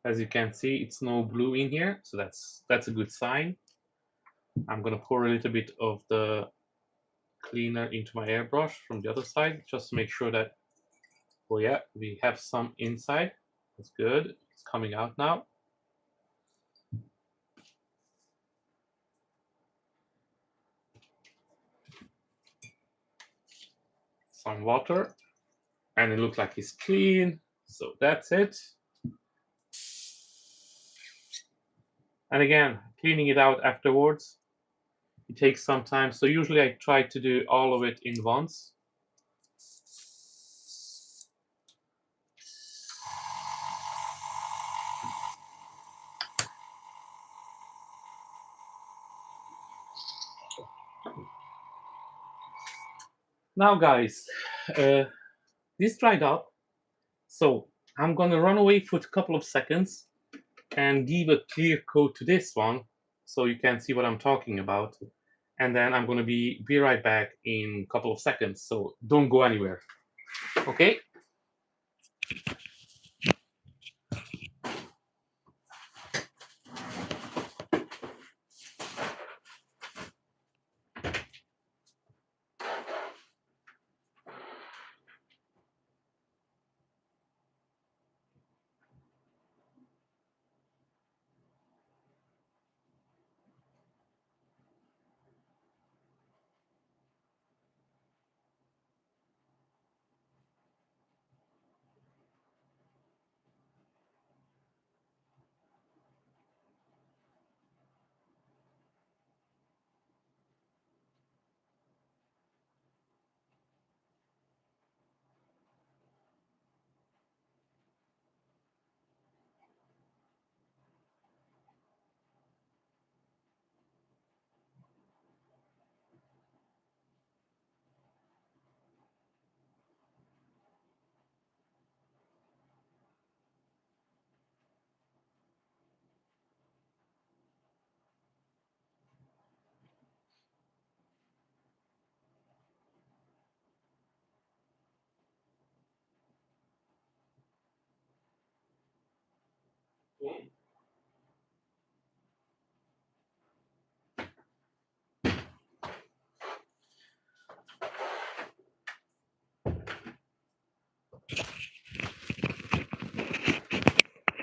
As you can see, it's no blue in here, so that's a good sign. I'm gonna pour a little bit of the cleaner into my airbrush from the other side, just to make sure that, oh yeah, we have some inside. That's good. It's coming out now. Some water, and it looks like it's clean. So that's it. And again, cleaning it out afterwards, it takes some time. So usually I try to do all of it in once. Now guys, this dried up. So I'm gonna run away for a couple of seconds and give a clear coat to this one so you can see what I'm talking about. And then I'm gonna be right back in a couple of seconds. So don't go anywhere. Okay?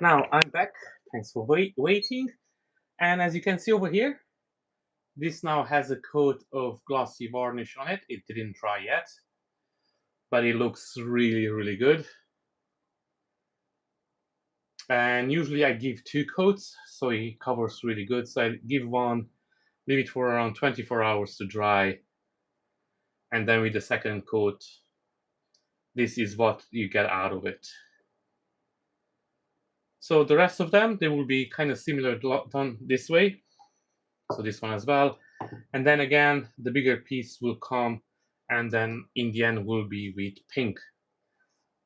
Now I'm back. Thanks for waiting. And as you can see over here, this now has a coat of glossy varnish on it. It didn't dry yet, but it looks really, really good. And usually I give 2 coats, so it covers really good. So I give one, leave it for around 24 hours to dry. And then with the second coat, this is what you get out of it. So the rest of them, they will be kind of similar done this way. So this one as well. And then again, the bigger piece will come, and then in the end will be with pink.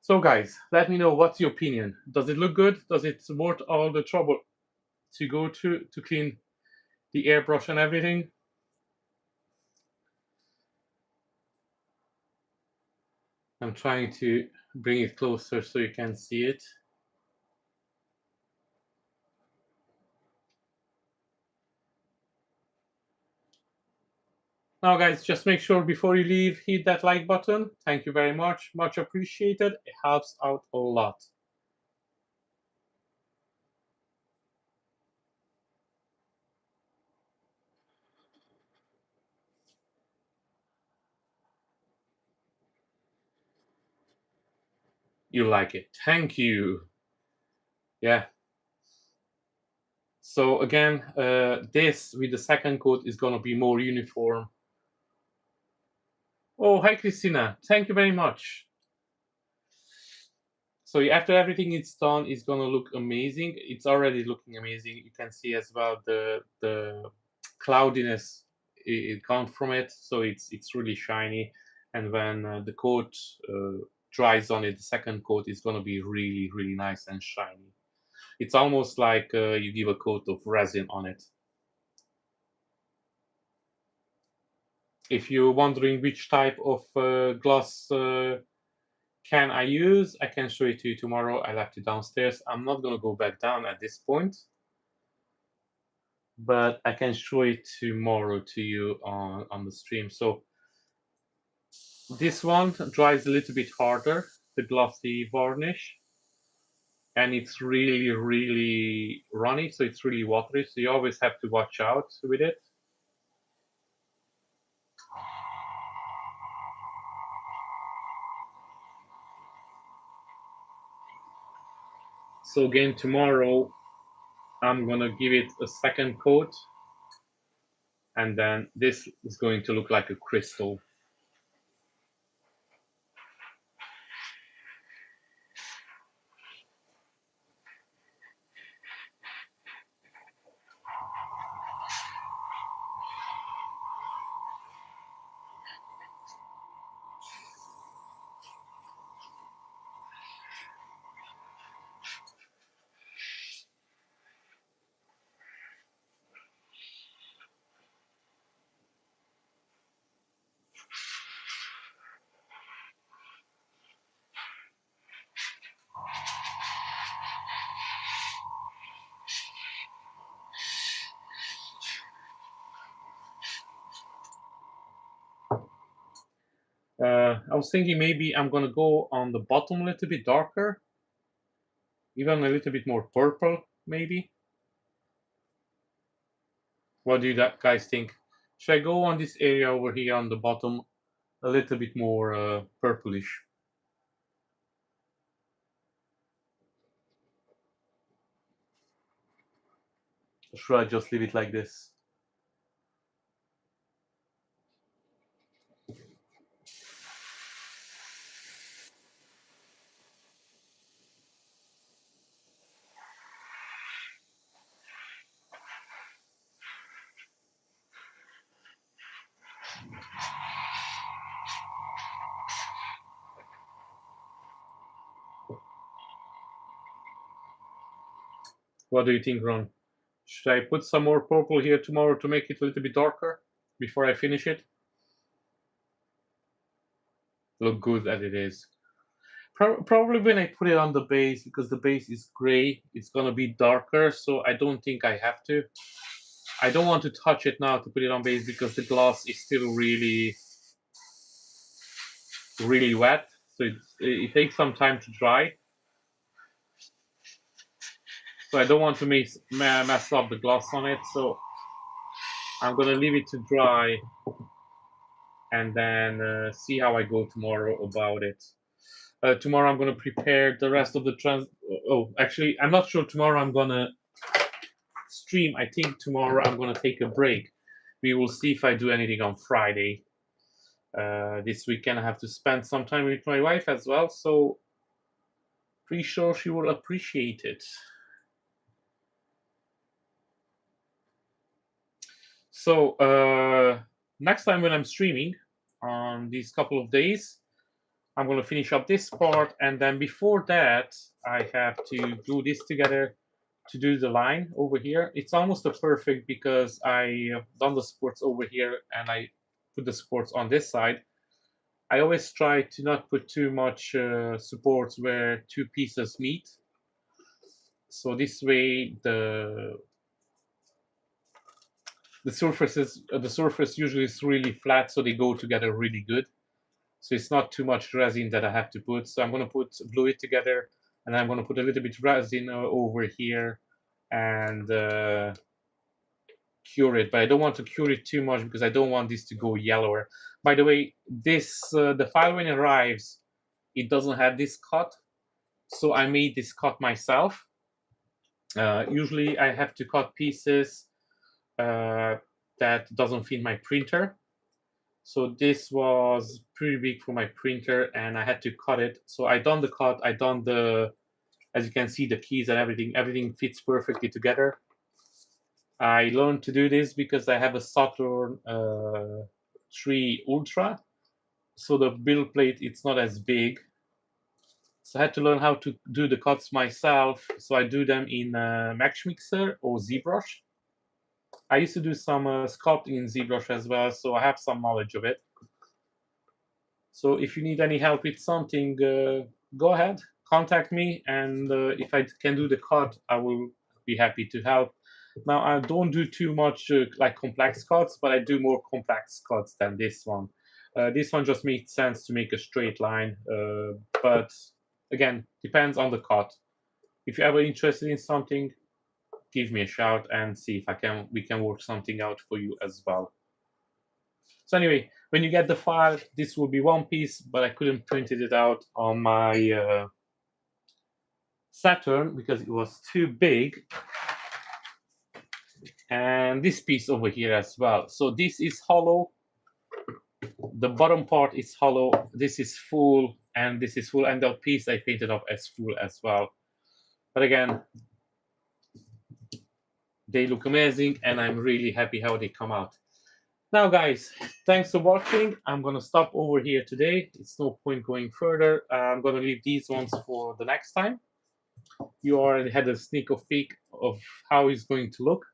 So guys, let me know what's your opinion. Does it look good? Does it worth all the trouble to go to clean the airbrush and everything? I'm trying to bring it closer so you can see it. Now guys, just make sure before you leave, hit that like button. Thank you very much. Much appreciated. It helps out a lot. You like it. Thank you. Yeah. So again, this with the second coat is going to be more uniform. Oh, hi Christina. Thank you very much. So after everything is done, it's going to look amazing. It's already looking amazing. You can see as well the cloudiness it comes from it. So it's really shiny. And when the coat dries on it, the second coat is going to be really, really nice and shiny. It's almost like you give a coat of resin on it. If you're wondering which type of gloss can I use, I can show it to you tomorrow. I left it downstairs. I'm not going to go back down at this point, but I can show it tomorrow to you on the stream. So this one dries a little bit harder, the glossy varnish, and it's really, really runny, so it's really watery, so you always have to watch out with it. So again, tomorrow I'm gonna give it a second coat, and then this is going to look like a crystal. I was thinking maybe I'm gonna go on the bottom a little bit darker, even a little bit more purple, maybe. What do you guys think? Should I go on this area over here on the bottom a little bit more purplish? Or should I just leave it like this? What do you think, Ron? Should I put some more purple here tomorrow to make it a little bit darker before I finish it? Look good as it is. Probably when I put it on the base, because the base is gray, it's gonna be darker, so I don't think I have to. I don't want to touch it now to put it on base because the gloss is still really, really wet, so it takes some time to dry. So I don't want to mess up the gloss on it. So I'm gonna leave it to dry and then see how I go tomorrow about it. Tomorrow I'm gonna prepare the rest of the Oh, actually, I'm not sure tomorrow I'm gonna stream. I think tomorrow I'm gonna take a break. We will see if I do anything on Friday. This weekend I have to spend some time with my wife as well, so pretty sure she will appreciate it. So next time when I'm streaming on these couple of days, I'm going to finish up this part, and then before that I have to glue this together to do the line over here. It's almost a perfect because I have done the supports over here and I put the supports on this side. I always try to not put too much supports where two pieces meet. So this way the surface usually is really flat, so they go together really good. So it's not too much resin that I have to put. So I'm going to glue it together, and I'm going to put a little bit resin over here and cure it. But I don't want to cure it too much because I don't want this to go yellower. By the way, this the file when it arrives, it doesn't have this cut. So I made this cut myself. Usually I have to cut pieces that doesn't fit my printer. So this was pretty big for my printer and I had to cut it. So I done the cut, I done as you can see, the keys and everything fits perfectly together. I learned to do this because I have a Saturn 3 Ultra. So the build plate, it's not as big. So I had to learn how to do the cuts myself. So I do them in Max Mixer or ZBrush. I used to do some sculpting in ZBrush as well, so I have some knowledge of it. So if you need any help with something, go ahead, contact me, and if I can do the cut, I will be happy to help. Now, I don't do too much like complex cuts, but I do more complex cuts than this one. This one just makes sense to make a straight line, but again, depends on the cut. If you're ever interested in something, give me a shout and see if we can work something out for you as well. So anyway, when you get the file, this will be one piece, but I couldn't print it out on my Saturn because it was too big. And this piece over here as well. So this is hollow. The bottom part is hollow. This is full, and this is full. And the piece I painted up as full as well. But again, they look amazing, and I'm really happy how they come out. Now, guys, thanks for watching. I'm going to stop over here today. It's no point going further. I'm going to leave these ones for the next time. You already had a sneak peek of how it's going to look.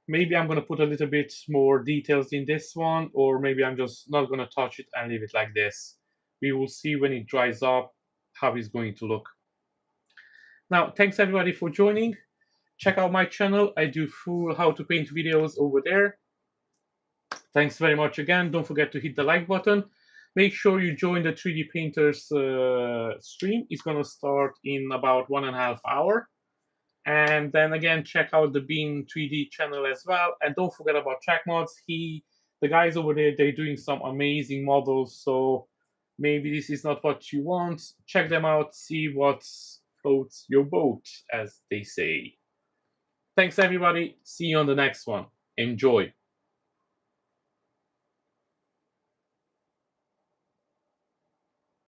Maybe I'm going to put a little bit more details in this one, or maybe I'm just not going to touch it and leave it like this. We will see when it dries up how it's going to look. Now, thanks everybody for joining. Check out my channel. I do full how to paint videos over there. Thanks very much again. Don't forget to hit the like button. Make sure you join the 3D Painters stream. It's going to start in about 1.5 hours. And then again, check out the Bean 3D channel as well. And don't forget about Track Mods. The guys over there, they're doing some amazing models. So maybe this is not what you want. Check them out. See what floats your boat, as they say. Thanks, everybody. See you on the next one. Enjoy.